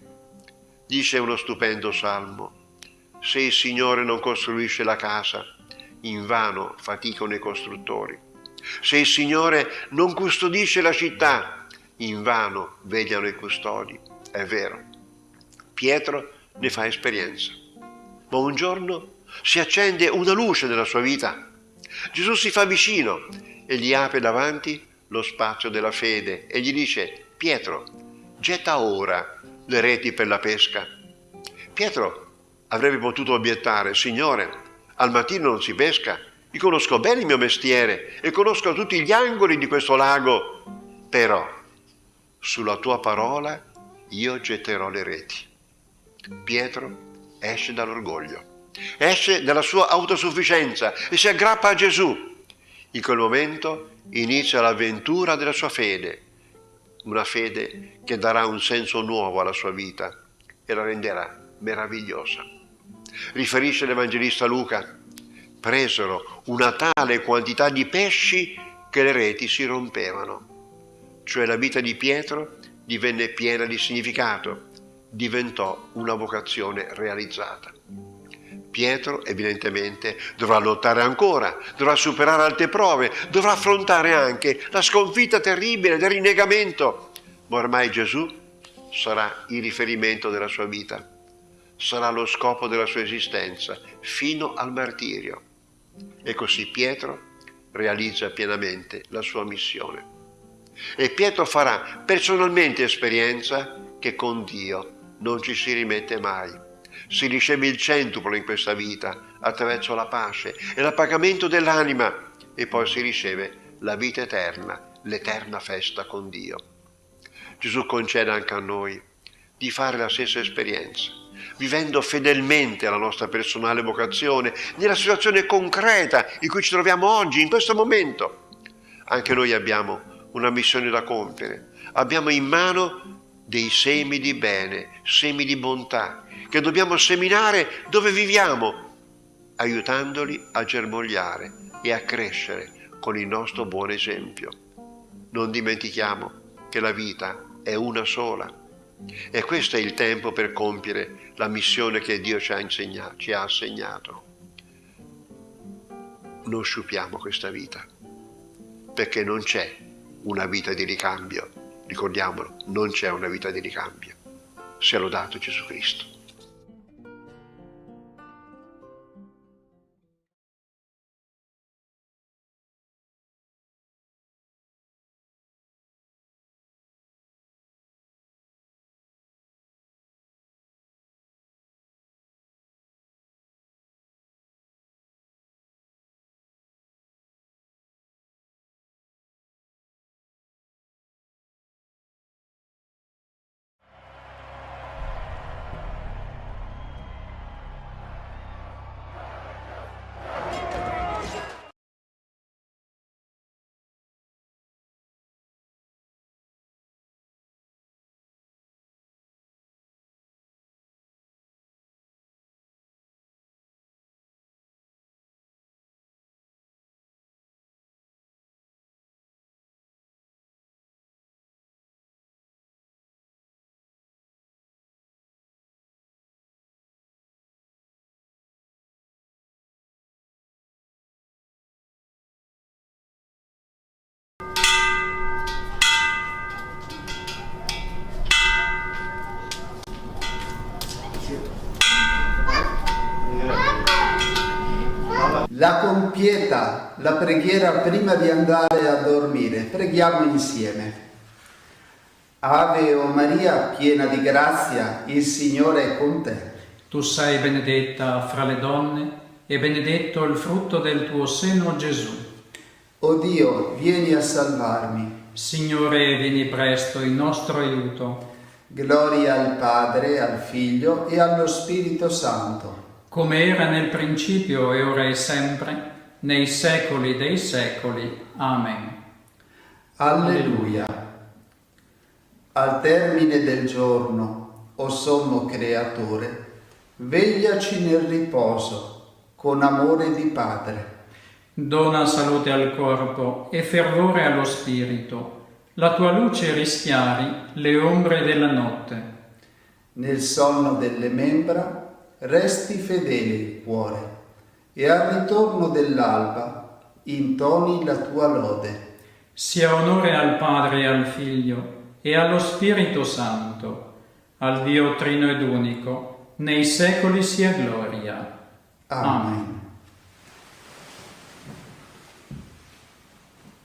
Dice uno stupendo salmo: se il Signore non costruisce la casa, invano faticano i costruttori. Se il Signore non custodisce la città, invano vegliano i custodi. È vero. Pietro ne fa esperienza. Ma un giorno si accende una luce nella sua vita. Gesù si fa vicino e gli apre davanti lo spazio della fede e gli dice: Pietro, getta ora le reti per la pesca. Pietro avrebbe potuto obiettare: Signore, al mattino non si pesca, io conosco bene il mio mestiere e conosco tutti gli angoli di questo lago, però sulla tua parola io getterò le reti. Pietro esce dall'orgoglio, esce dalla sua autosufficienza e si aggrappa a Gesù. In quel momento inizia l'avventura della sua fede, una fede che darà un senso nuovo alla sua vita e la renderà meravigliosa. Riferisce l'Evangelista Luca: presero una tale quantità di pesci che le reti si rompevano. Cioè la vita di Pietro divenne piena di significato, diventò una vocazione realizzata. Pietro evidentemente dovrà lottare ancora, dovrà superare altre prove, dovrà affrontare anche la sconfitta terribile del rinnegamento, ma ormai Gesù sarà il riferimento della sua vita, sarà lo scopo della sua esistenza fino al martirio. E così Pietro realizza pienamente la sua missione. E Pietro farà personalmente esperienza che con Dio non ci si rimette mai. si riceve il centuplo in questa vita attraverso la pace e l'appagamento dell'anima e poi si riceve la vita eterna, l'eterna festa con Dio. Gesù concede anche a noi di fare la stessa esperienza, vivendo fedelmente la nostra personale vocazione nella situazione concreta in cui ci troviamo oggi, in questo momento. Anche noi abbiamo una missione da compiere, abbiamo in mano dei semi di bene, semi di bontà, che dobbiamo seminare dove viviamo, aiutandoli a germogliare e a crescere con il nostro buon esempio. Non dimentichiamo che la vita è una sola e questo è il tempo per compiere la missione che Dio ci ha assegnato. Non sciupiamo questa vita, perché non c'è una vita di ricambio. Ricordiamolo, non c'è una vita di ricambio. Sia lodato Gesù Cristo. La compieta, la preghiera prima di andare a dormire. Preghiamo insieme. Ave o Maria, piena di grazia, il Signore è con te. Tu sei benedetta fra le donne e benedetto il frutto del tuo seno, Gesù. O Dio, vieni a salvarmi. Signore, vieni presto in nostro aiuto. Gloria al Padre, al Figlio e allo Spirito Santo. Come era nel principio e ora e sempre, nei secoli dei secoli. Amen. Alleluia. Al termine del giorno, o sommo Creatore, vegliaci nel riposo, con amore di Padre. Dona salute al corpo e fervore allo spirito. La tua luce rischiari le ombre della notte. Nel sonno delle membra resti fedele il cuore e al ritorno dell'alba intoni la tua lode. Sia onore al Padre e al Figlio e allo Spirito Santo, al Dio Trino ed Unico, nei secoli sia gloria. Amen.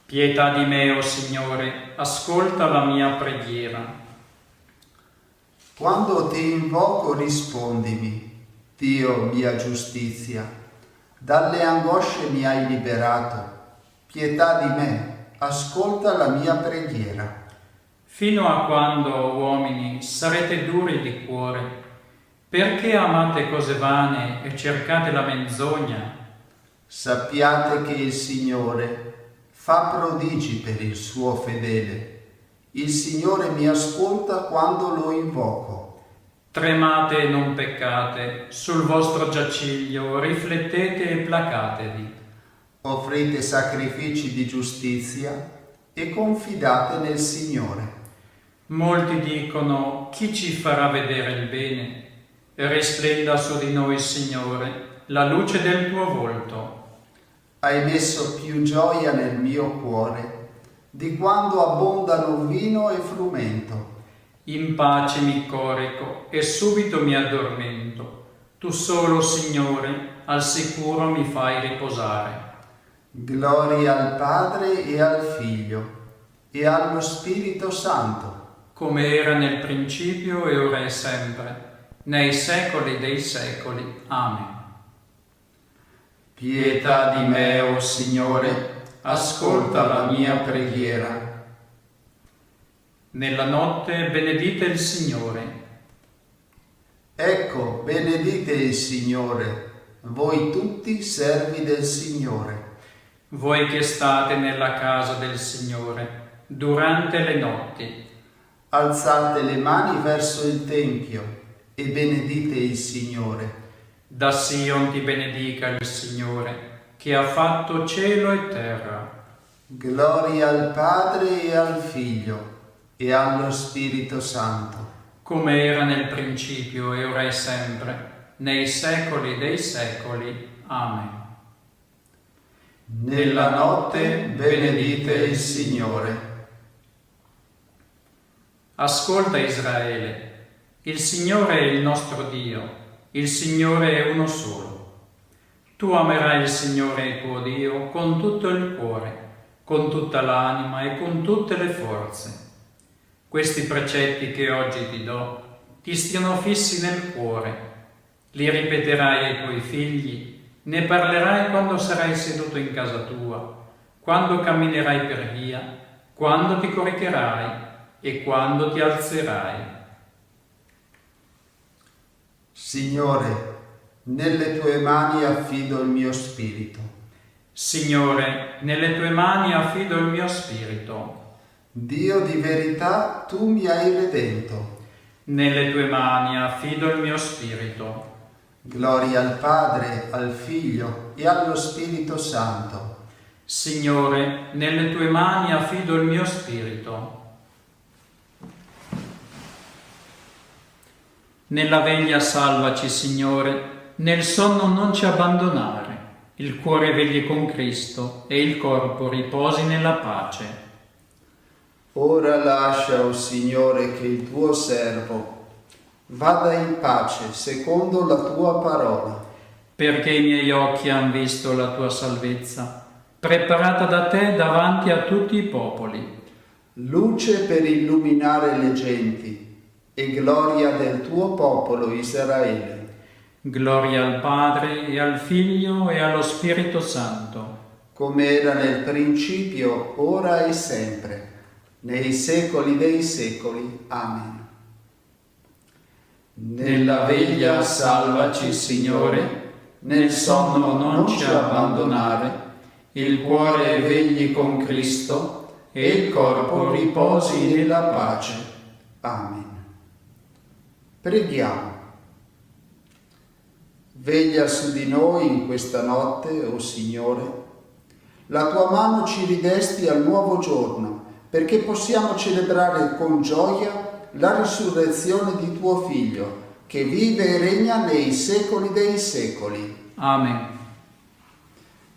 Pietà di me, o Signore, ascolta la mia preghiera. Quando ti invoco rispondimi, Dio mia giustizia, dalle angosce mi hai liberato. Pietà di me, ascolta la mia preghiera. Fino a quando, uomini, sarete duri di cuore? Perché amate cose vane e cercate la menzogna? Sappiate che il Signore fa prodigi per il suo fedele. Il Signore mi ascolta quando lo invoco. Tremate e non peccate, sul vostro giaciglio riflettete e placatevi. Offrite sacrifici di giustizia e confidate nel Signore. Molti dicono: chi ci farà vedere il bene? Risplenda su di noi, Signore, la luce del tuo volto. Hai messo più gioia nel mio cuore di quando abbondano vino e frumento. In pace mi corico e subito mi addormento. Tu solo, Signore, al sicuro mi fai riposare. Gloria al Padre e al Figlio e allo Spirito Santo. Come era nel principio e ora e sempre, nei secoli dei secoli. Amen. Pietà di me, o Signore, ascolta la mia preghiera. Nella notte benedite il Signore. Ecco, benedite il Signore, voi tutti servi del Signore. Voi che state nella casa del Signore durante le notti. Alzate le mani verso il Tempio e benedite il Signore. Da Sion ti benedica il Signore, che ha fatto cielo e terra. Gloria al Padre e al Figlio e allo Spirito Santo. Come era nel principio e ora e sempre, nei secoli dei secoli. Amen. Nella notte benedite il Signore. Ascolta Israele, il Signore è il nostro Dio, il Signore è uno solo. Tu amerai il Signore tuo Dio con tutto il cuore, con tutta l'anima e con tutte le forze. Questi precetti che oggi ti do ti stiano fissi nel cuore. Li ripeterai ai tuoi figli, ne parlerai quando sarai seduto in casa tua, quando camminerai per via, quando ti coricherai e quando ti alzerai. Signore, nelle tue mani affido il mio spirito. Signore, nelle tue mani affido il mio spirito. Dio di verità, tu mi hai redento. Nelle tue mani affido il mio spirito. Gloria al Padre, al Figlio e allo Spirito Santo. Signore, nelle tue mani affido il mio spirito. Nella veglia salvaci, Signore, nel sonno non ci abbandonare. Il cuore vegli con Cristo e il corpo riposi nella pace. Ora lascia, o Signore, che il tuo servo vada in pace secondo la tua parola. Perché i miei occhi han visto la tua salvezza, preparata da te davanti a tutti i popoli. Luce per illuminare le genti e gloria del tuo popolo Israele. Gloria al Padre e al Figlio e allo Spirito Santo. Come era nel principio, ora e sempre, nei secoli dei secoli. Amen. Nella veglia salvaci, Signore, nel sonno non ci abbandonare, il cuore vegli con Cristo e il corpo riposi nella pace. Amen. Preghiamo. Veglia su di noi in questa notte, o Signore. La tua mano ci ridesti al nuovo giorno, perché possiamo celebrare con gioia la risurrezione di tuo Figlio, che vive e regna nei secoli dei secoli. Amen.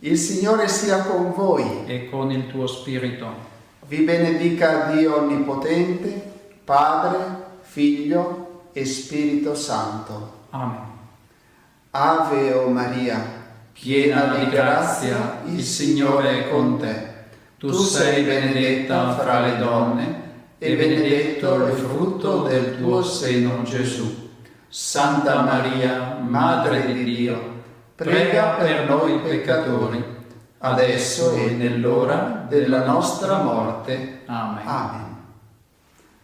Il Signore sia con voi. E con il tuo spirito. Vi benedica Dio Onnipotente, Padre, Figlio e Spirito Santo. Amen. Ave o Maria, Piena di grazia, il Signore è con te. Tu sei benedetta fra le donne e benedetto il frutto del tuo seno, Gesù. Santa Maria, Madre di Dio, prega per noi peccatori, adesso e nell'ora della nostra morte. Amen. Amen.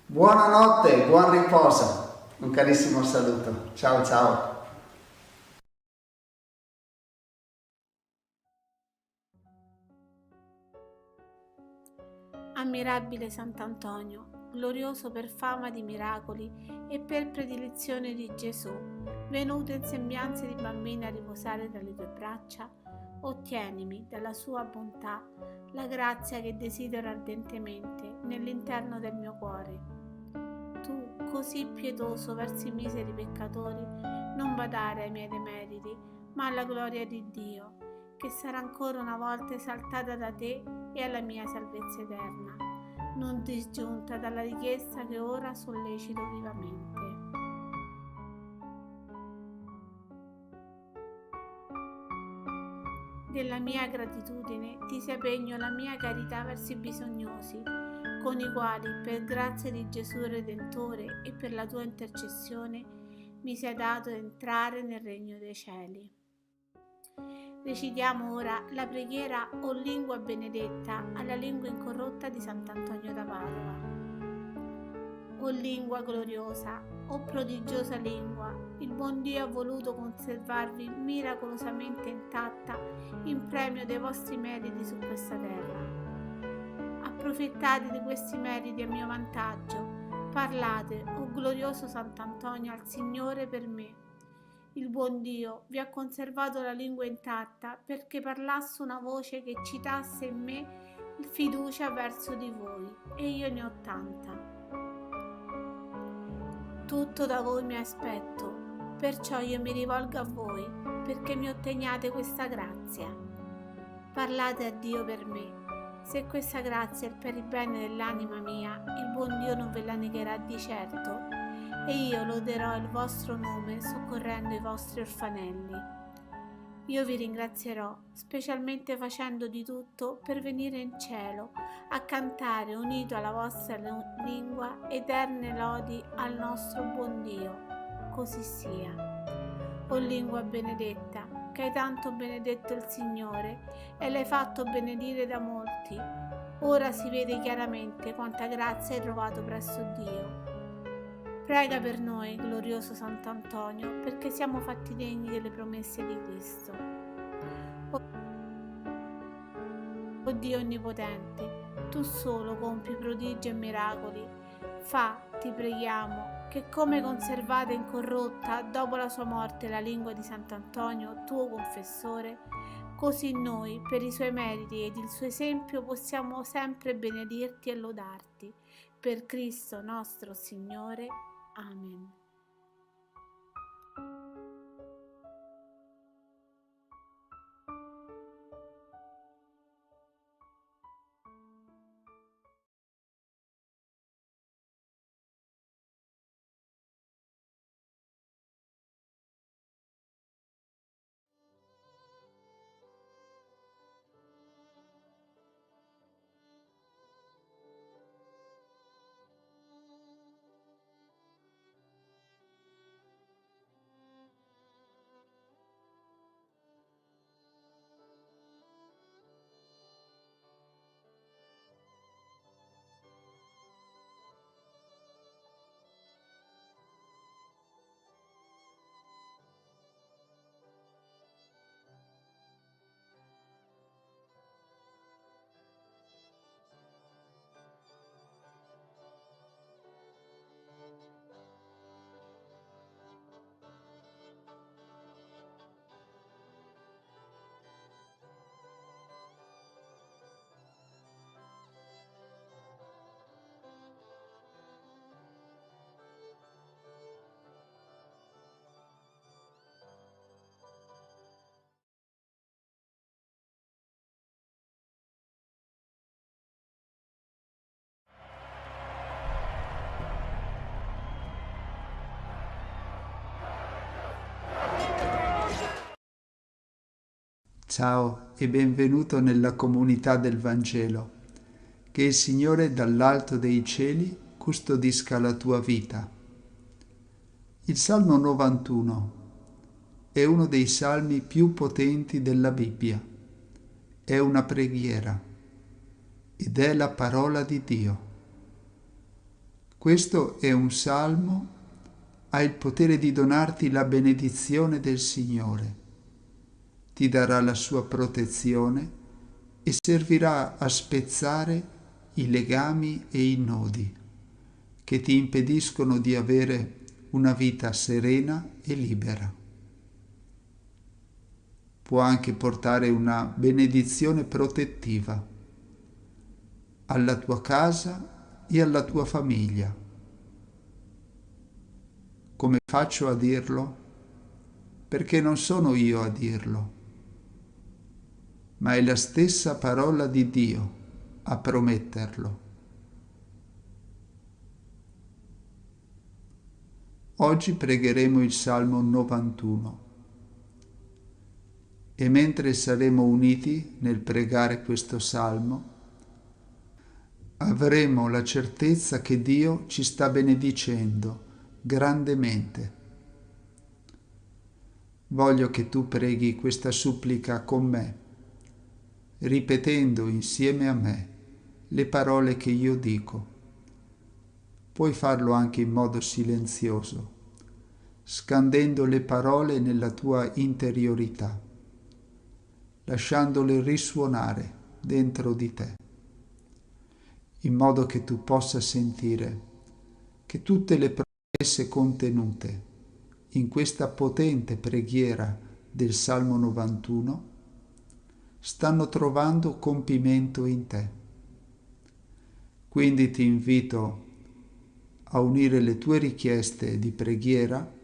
Buonanotte, buon riposo. Un carissimo saluto. Ciao ciao. Ammirabile Sant'Antonio, glorioso per fama di miracoli e per predilezione di Gesù, venuto in sembianze di bambina a riposare tra le tue braccia, ottienimi dalla sua bontà la grazia che desidero ardentemente nell'interno del mio cuore. Tu, così pietoso verso i miseri peccatori, non badare ai miei demeriti, ma alla gloria di Dio, che sarà ancora una volta esaltata da te e alla mia salvezza eterna, non disgiunta dalla richiesta che ora sollecito vivamente. Della mia gratitudine ti sia pegno la mia carità verso i bisognosi, con i quali, per grazia di Gesù Redentore e per la tua intercessione, mi sia dato entrare nel regno dei cieli. Recitiamo ora la preghiera O lingua benedetta alla lingua incorrotta di Sant'Antonio da Padova. O lingua gloriosa, o prodigiosa lingua, il buon Dio ha voluto conservarvi miracolosamente intatta in premio dei vostri meriti su questa terra. Approfittate di questi meriti a mio vantaggio, parlate, o glorioso Sant'Antonio, al Signore per me. Il buon Dio vi ha conservato la lingua intatta perché parlasse una voce che citasse in me fiducia verso di voi, e io ne ho tanta. Tutto da voi mi aspetto, perciò io mi rivolgo a voi, perché mi otteniate questa grazia. Parlate a Dio per me. Se questa grazia è per il bene dell'anima mia, il buon Dio non ve la negherà di certo, e io loderò il vostro nome soccorrendo i vostri orfanelli. Io vi ringrazierò, specialmente facendo di tutto per venire in cielo, a cantare unito alla vostra lingua eterne lodi al nostro buon Dio. Così sia. O lingua benedetta, che hai tanto benedetto il Signore e l'hai fatto benedire da molti, ora si vede chiaramente quanta grazia hai trovato presso Dio. Prega per noi, glorioso Sant'Antonio, perché siamo fatti degni delle promesse di Cristo. O Dio onnipotente, tu solo compi prodigi e miracoli. Fa, ti preghiamo, che come conservata incorrotta dopo la sua morte la lingua di Sant'Antonio, tuo confessore, così noi, per i suoi meriti ed il suo esempio, possiamo sempre benedirti e lodarti. Per Cristo nostro Signore. Amen. Ciao e benvenuto nella comunità del Vangelo. Che il Signore dall'alto dei cieli custodisca la tua vita. Il Salmo 91 è uno dei salmi più potenti della Bibbia. È una preghiera ed è la parola di Dio. Questo è un salmo, ha il potere di donarti la benedizione del Signore. Ti darà la sua protezione e servirà a spezzare i legami e i nodi che ti impediscono di avere una vita serena e libera. Può anche portare una benedizione protettiva alla tua casa e alla tua famiglia. Come faccio a dirlo? Perché non sono io a dirlo, ma è la stessa parola di Dio a prometterlo. Oggi pregheremo il Salmo 91 e mentre saremo uniti nel pregare questo Salmo, avremo la certezza che Dio ci sta benedicendo grandemente voglio che tu preghi questa supplica con me, ripetendo insieme a me le parole che io dico. Puoi farlo anche in modo silenzioso, scandendo le parole nella tua interiorità, lasciandole risuonare dentro di te, in modo che tu possa sentire che tutte le promesse contenute in questa potente preghiera del Salmo 91 stanno trovando compimento in te. Quindi ti invito a unire le tue richieste di preghiera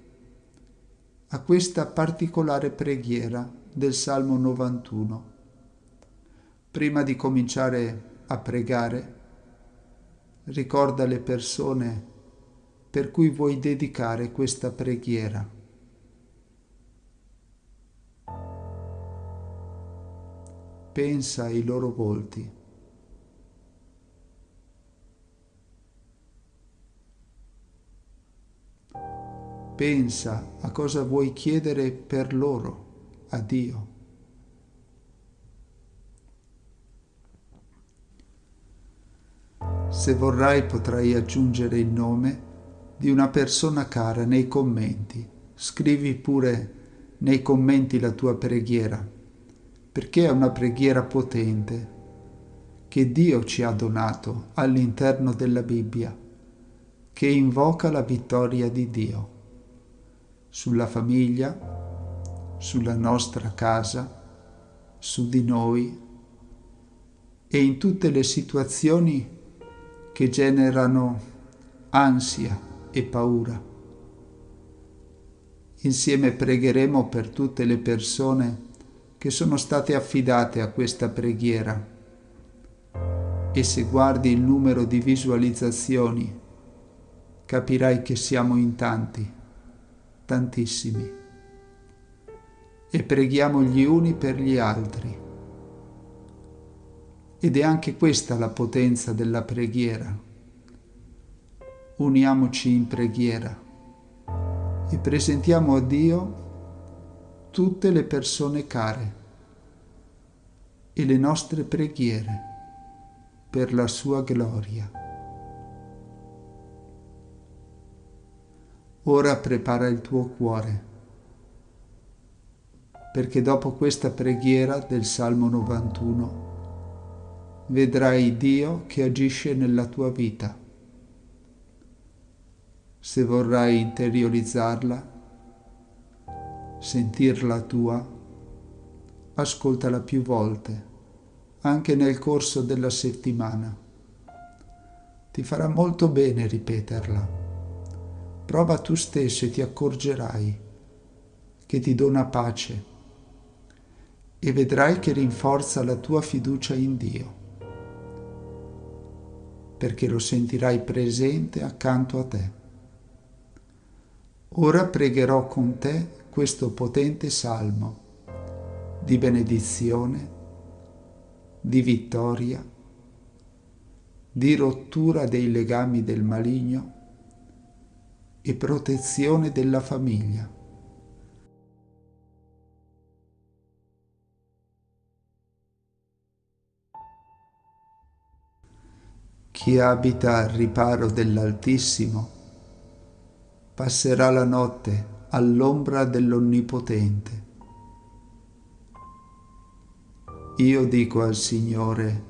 a questa particolare preghiera del Salmo 91. Prima di cominciare a pregare, ricorda le persone per cui vuoi dedicare questa preghiera. Pensa ai loro volti. Pensa a cosa vuoi chiedere per loro, a Dio. Se vorrai potrai aggiungere il nome di una persona cara nei commenti. Scrivi pure nei commenti la tua preghiera, perché è una preghiera potente che Dio ci ha donato all'interno della Bibbia, che invoca la vittoria di Dio sulla famiglia, sulla nostra casa, su di noi e in tutte le situazioni che generano ansia e paura. Insieme pregheremo per tutte le persone che sono state affidate a questa preghiera e se guardi il numero di visualizzazioni capirai che siamo in tanti, tantissimi, e preghiamo gli uni per gli altri. Ed è anche questa la potenza della preghiera. Uniamoci in preghiera e presentiamo a Dio tutte le persone care e le nostre preghiere per la sua gloria. Ora prepara il tuo cuore, perché dopo questa preghiera del Salmo 91 vedrai Dio che agisce nella tua vita. Se vorrai interiorizzarla, sentirla tua, ascoltala più volte, anche nel corso della settimana. Ti farà molto bene ripeterla. Prova tu stesso e ti accorgerai che ti dona pace e vedrai che rinforza la tua fiducia in Dio, perché lo sentirai presente accanto a te. Ora pregherò con te questo potente salmo di benedizione, di vittoria, di rottura dei legami del maligno e protezione della famiglia. Chi abita al riparo dell'Altissimo passerà la notte all'ombra dell'Onnipotente. Io dico al Signore,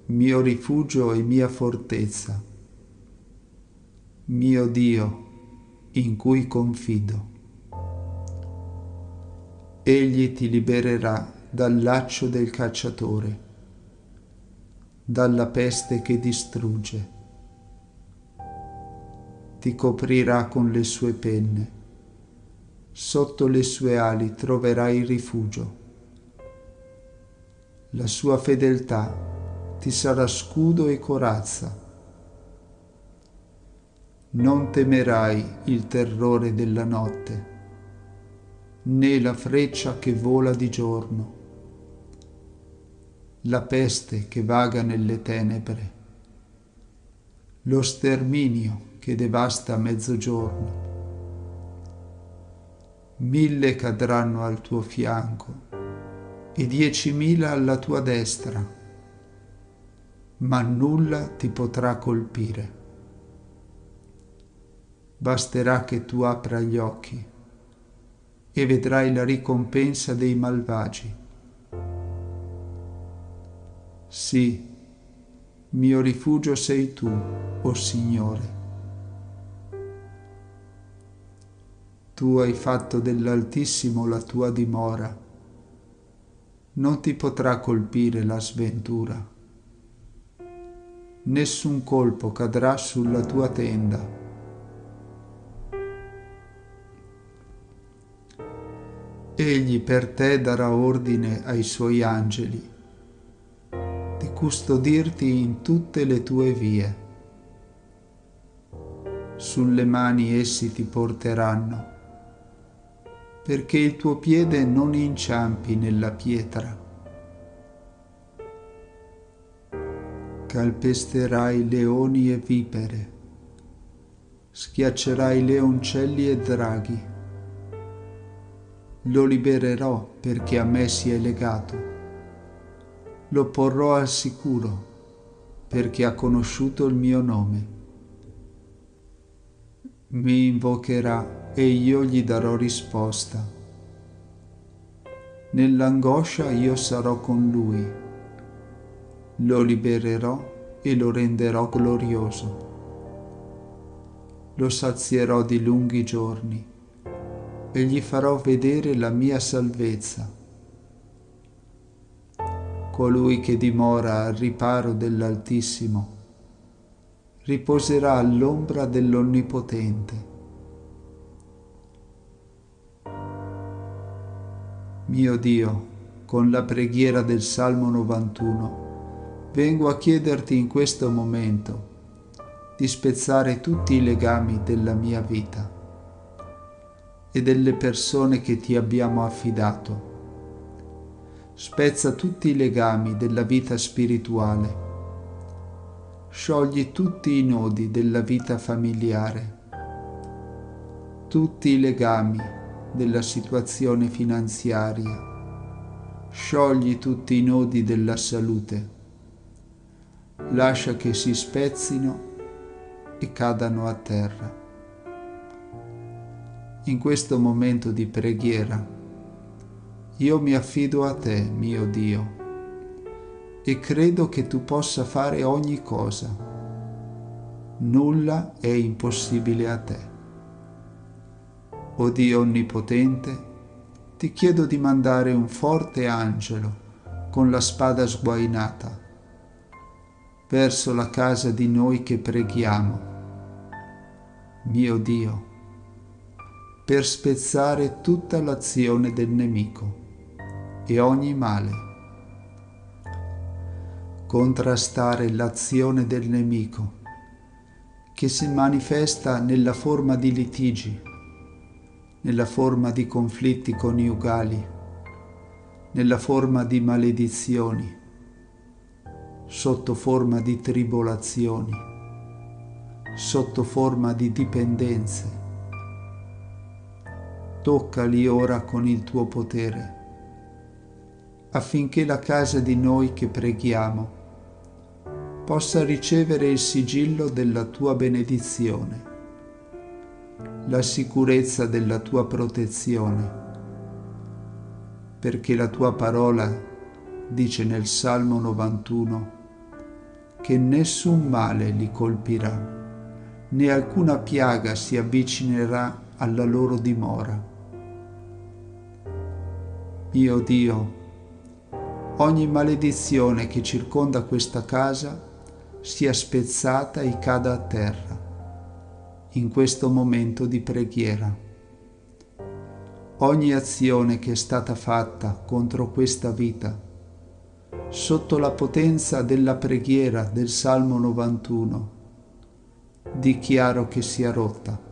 mio rifugio e mia fortezza, mio Dio in cui confido. Egli ti libererà dal laccio del cacciatore, dalla peste che distrugge. Ti coprirà con le sue penne, sotto le sue ali troverai rifugio. La sua fedeltà ti sarà scudo e corazza. Non temerai il terrore della notte, né la freccia che vola di giorno, la peste che vaga nelle tenebre, lo sterminio che devasta a mezzogiorno. 1000 cadranno al tuo fianco e 10.000 alla tua destra, ma nulla ti potrà colpire. Basterà che tu apra gli occhi e vedrai la ricompensa dei malvagi. Sì, mio rifugio sei tu, o Signore. Tu hai fatto dell'Altissimo la tua dimora. Non ti potrà colpire la sventura. Nessun colpo cadrà sulla tua tenda. Egli per te darà ordine ai suoi angeli di custodirti in tutte le tue vie. Sulle mani essi ti porteranno, perché il tuo piede non inciampi nella pietra. Calpesterai leoni e vipere, schiaccerai leoncelli e draghi. Lo libererò perché a me si è legato. Lo porrò al sicuro perché ha conosciuto il mio nome. Mi invocherà e io gli darò risposta. Nell'angoscia io sarò con lui. Lo libererò e lo renderò glorioso. Lo sazierò di lunghi giorni e gli farò vedere la mia salvezza. Colui che dimora al riparo dell'Altissimo riposerà all'ombra dell'Onnipotente. Mio Dio, con la preghiera del Salmo 91, vengo a chiederti in questo momento di spezzare tutti i legami della mia vita e delle persone che ti abbiamo affidato. Spezza tutti i legami della vita spirituale. Sciogli tutti i nodi della vita familiare, tutti i legami della situazione finanziaria. Sciogli tutti i nodi della salute. Lascia che si spezzino e cadano a terra. In questo momento di preghiera, io mi affido a te, mio Dio, e credo che tu possa fare ogni cosa. Nulla è impossibile a te. O Dio Onnipotente, ti chiedo di mandare un forte angelo con la spada sguainata verso la casa di noi che preghiamo, mio Dio, per spezzare tutta l'azione del nemico e ogni male. Contrastare l'azione del nemico che si manifesta nella forma di litigi, nella forma di conflitti coniugali, nella forma di maledizioni, sotto forma di tribolazioni, sotto forma di dipendenze. Toccali ora con il tuo potere, affinché la casa di noi che preghiamo possa ricevere il sigillo della tua benedizione, la sicurezza della tua protezione, perché la tua parola dice nel Salmo 91 che nessun male li colpirà, né alcuna piaga si avvicinerà alla loro dimora. Mio Dio, ogni maledizione che circonda questa casa sia spezzata e cada a terra in questo momento di preghiera. Ogni azione che è stata fatta contro questa vita, sotto la potenza della preghiera del Salmo 91, dichiaro che sia rotta.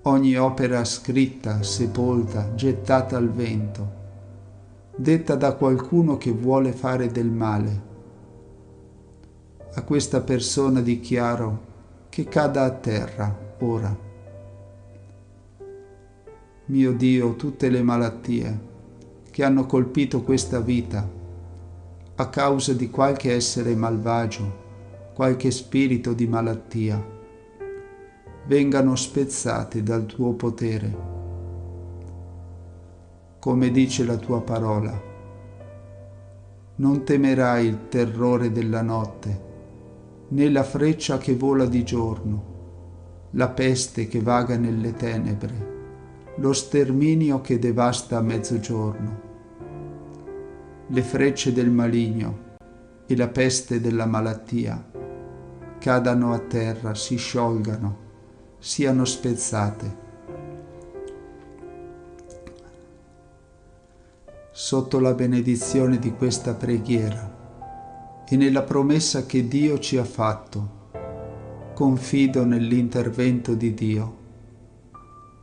Ogni opera scritta, sepolta, gettata al vento, detta da qualcuno che vuole fare del male, a questa persona dichiaro che cada a terra ora. mio Dio, tutte le malattie che hanno colpito questa vita a causa di qualche essere malvagio, qualche spirito di malattia, vengano spezzate dal tuo potere. Come dice la tua parola, non temerai il terrore della notte, né la freccia che vola di giorno, la peste che vaga nelle tenebre, lo sterminio che devasta a mezzogiorno. Le frecce del maligno e la peste della malattia cadano a terra, si sciolgano, siano spezzate. Sotto la benedizione di questa preghiera e nella promessa che Dio ci ha fatto, confido nell'intervento di Dio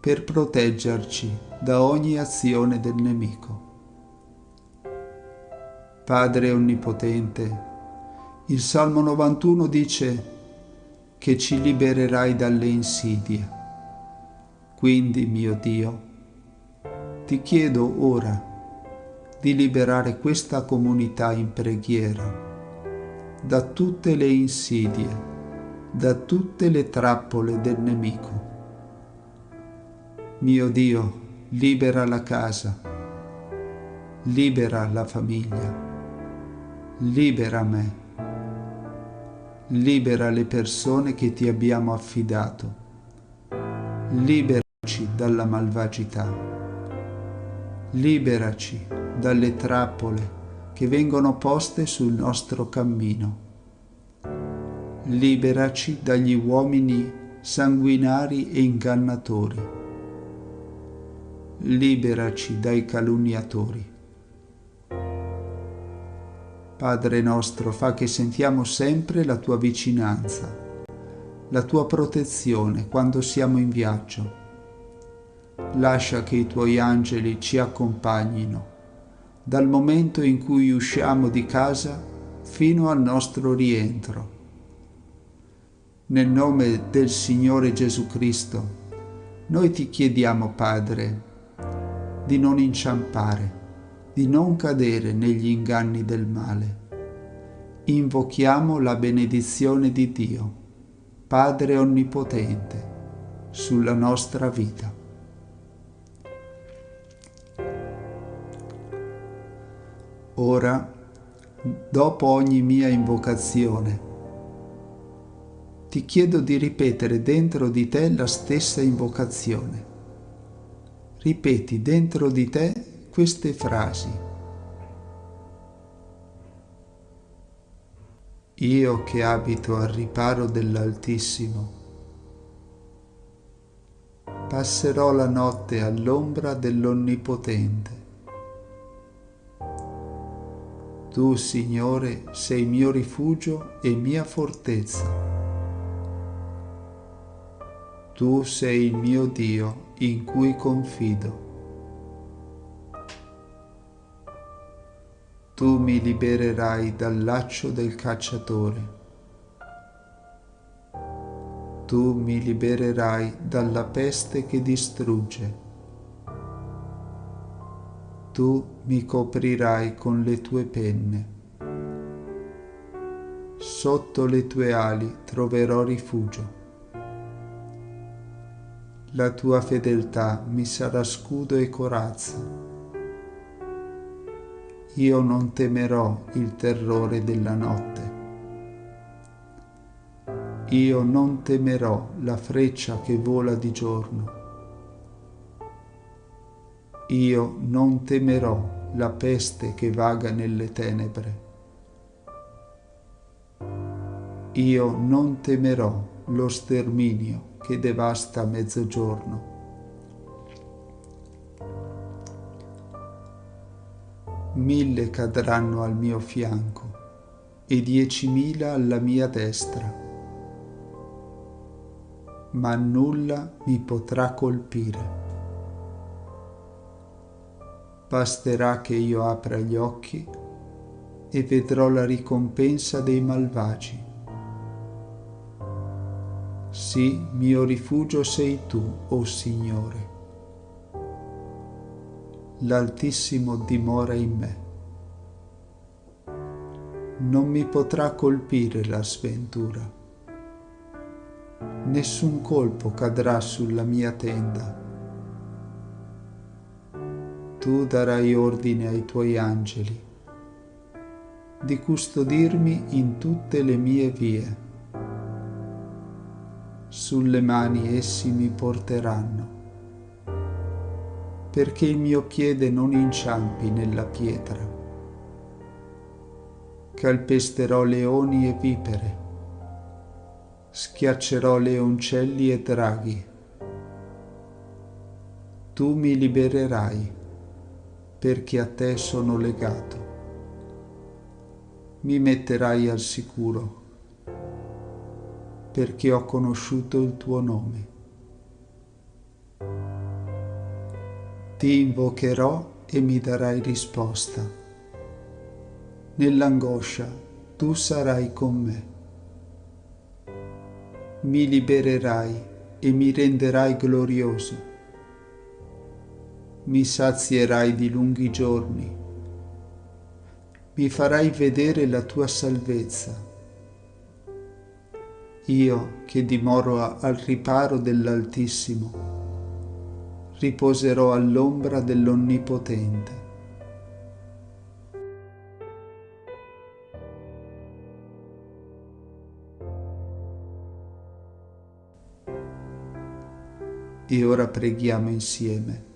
per proteggerci da ogni azione del nemico. Padre Onnipotente, il Salmo 91 dice che ci libererai dalle insidie. Quindi, mio Dio, ti chiedo ora di liberare questa comunità in preghiera da tutte le insidie, da tutte le trappole del nemico. Mio Dio, libera la casa, libera la famiglia, libera me, libera le persone che ti abbiamo affidato, liberaci dalla malvagità, liberaci dalle trappole che vengono poste sul nostro cammino, liberaci dagli uomini sanguinari e ingannatori, liberaci dai calunniatori. Padre nostro, fa che sentiamo sempre la tua vicinanza, la tua protezione quando siamo in viaggio. Lascia che i tuoi angeli ci accompagnino dal momento in cui usciamo di casa fino al nostro rientro. Nel nome del Signore Gesù Cristo, noi ti chiediamo, Padre, di non inciampare, di non cadere negli inganni del male. Invochiamo la benedizione di Dio, Padre Onnipotente, sulla nostra vita. Ora, dopo ogni mia invocazione, ti chiedo di ripetere dentro di te la stessa invocazione. Ripeti dentro di te queste frasi. Io che abito al riparo dell'Altissimo, passerò la notte all'ombra dell'Onnipotente. Tu, Signore, sei mio rifugio e mia fortezza. Tu sei il mio Dio in cui confido. Tu mi libererai dal laccio del cacciatore. Tu mi libererai dalla peste che distrugge. Tu mi coprirai con le tue penne. Sotto le tue ali troverò rifugio. La tua fedeltà mi sarà scudo e corazza. Io non temerò il terrore della notte. Io non temerò la freccia che vola di giorno. Io non temerò la peste che vaga nelle tenebre. Io non temerò lo sterminio che devasta a mezzogiorno. 1000 cadranno al mio fianco e 10.000 alla mia destra, ma nulla mi potrà colpire. Basterà che io apra gli occhi e vedrò la ricompensa dei malvagi. Sì, mio rifugio sei tu, o Signore. l'Altissimo dimora in me. Non mi potrà colpire la sventura. Nessun colpo cadrà sulla mia tenda. Tu darai ordine ai tuoi angeli di custodirmi in tutte le mie vie. Sulle mani essi mi porteranno, perché il mio piede non inciampi nella pietra. Calpesterò leoni e vipere, schiaccerò leoncelli e draghi. Tu mi libererai, perché a te sono legato. Mi metterai al sicuro, perché ho conosciuto il tuo nome. Ti invocherò e mi darai risposta. Nell'angoscia tu sarai con me. Mi libererai e mi renderai glorioso. Mi sazierai di lunghi giorni. Mi farai vedere la tua salvezza. Io che dimoro al riparo dell'Altissimo, riposerò all'ombra dell'Onnipotente. E ora preghiamo insieme.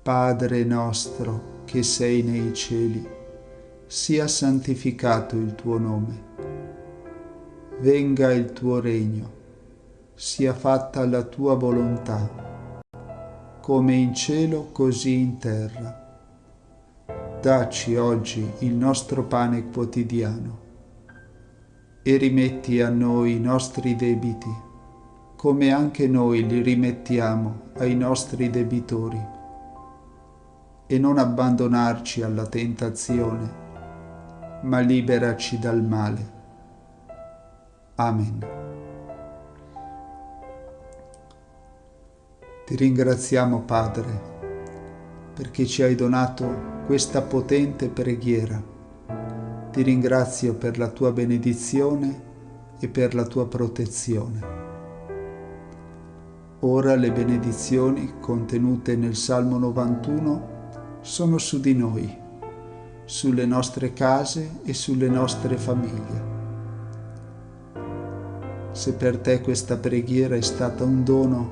Padre nostro che sei nei cieli, sia santificato il tuo nome. Venga il tuo regno, sia fatta la tua volontà, come in cielo così in terra. Dacci oggi il nostro pane quotidiano e rimetti a noi i nostri debiti, come anche noi li rimettiamo ai nostri debitori. E non abbandonarci alla tentazione, ma liberaci dal male. Amen. Ti ringraziamo, Padre, perché ci hai donato questa potente preghiera. Ti ringrazio per la tua benedizione e per la tua protezione. Ora le benedizioni contenute nel Salmo 91 sono su di noi, sulle nostre case e sulle nostre famiglie. Se per te questa preghiera è stata un dono,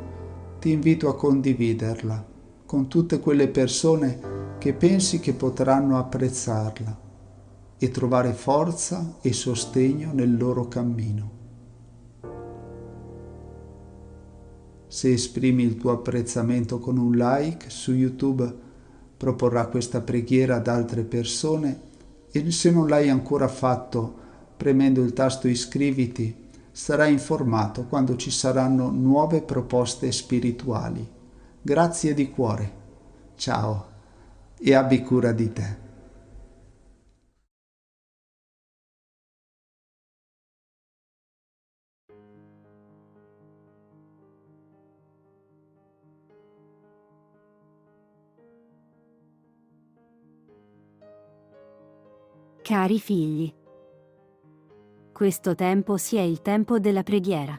ti invito a condividerla con tutte quelle persone che pensi che potranno apprezzarla e trovare forza e sostegno nel loro cammino. Se esprimi il tuo apprezzamento con un like su YouTube, proporrà questa preghiera ad altre persone e se non l'hai ancora fatto, premendo il tasto iscriviti, sarai informato quando ci saranno nuove proposte spirituali. Grazie di cuore. Ciao e abbi cura di te. Cari figli, questo tempo sia il tempo della preghiera.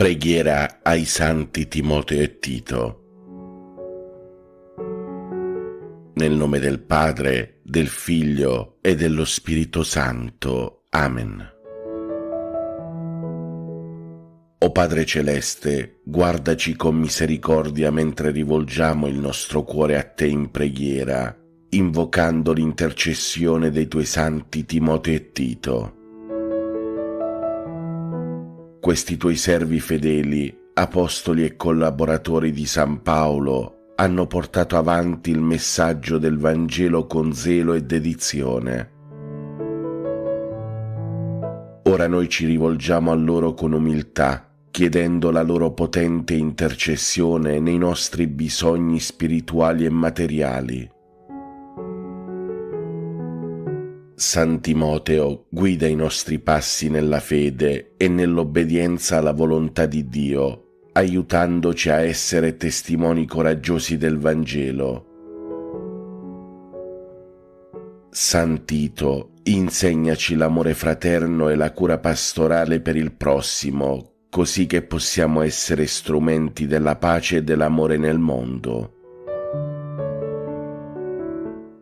Preghiera ai santi Timoteo e Tito. Nel nome del Padre, del Figlio e dello Spirito Santo. Amen. O Padre Celeste, guardaci con misericordia mentre rivolgiamo il nostro cuore a Te in preghiera, invocando l'intercessione dei Tuoi santi Timoteo e Tito. Questi Tuoi servi fedeli, apostoli e collaboratori di San Paolo, hanno portato avanti il messaggio del Vangelo con zelo e dedizione. Ora noi ci rivolgiamo a loro con umiltà, chiedendo la loro potente intercessione nei nostri bisogni spirituali e materiali. San Timoteo guida i nostri passi nella fede e nell'obbedienza alla volontà di Dio, aiutandoci a essere testimoni coraggiosi del Vangelo. San Tito, insegnaci l'amore fraterno e la cura pastorale per il prossimo, così che possiamo essere strumenti della pace e dell'amore nel mondo.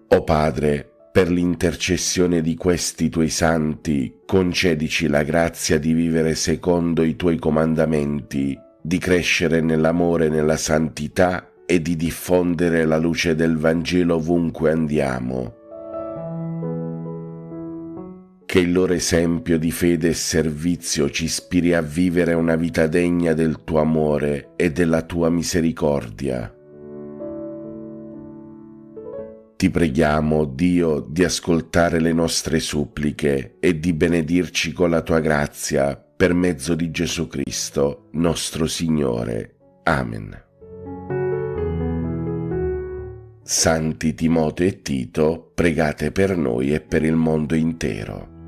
O Padre, per l'intercessione di questi Tuoi santi, concedici la grazia di vivere secondo i Tuoi comandamenti, di crescere nell'amore e nella santità e di diffondere la luce del Vangelo ovunque andiamo. Che il loro esempio di fede e servizio ci ispiri a vivere una vita degna del Tuo amore e della Tua misericordia. Ti preghiamo, Dio, di ascoltare le nostre suppliche e di benedirci con la Tua grazia per mezzo di Gesù Cristo, nostro Signore. Amen. Santi Timoteo e Tito, pregate per noi e per il mondo intero.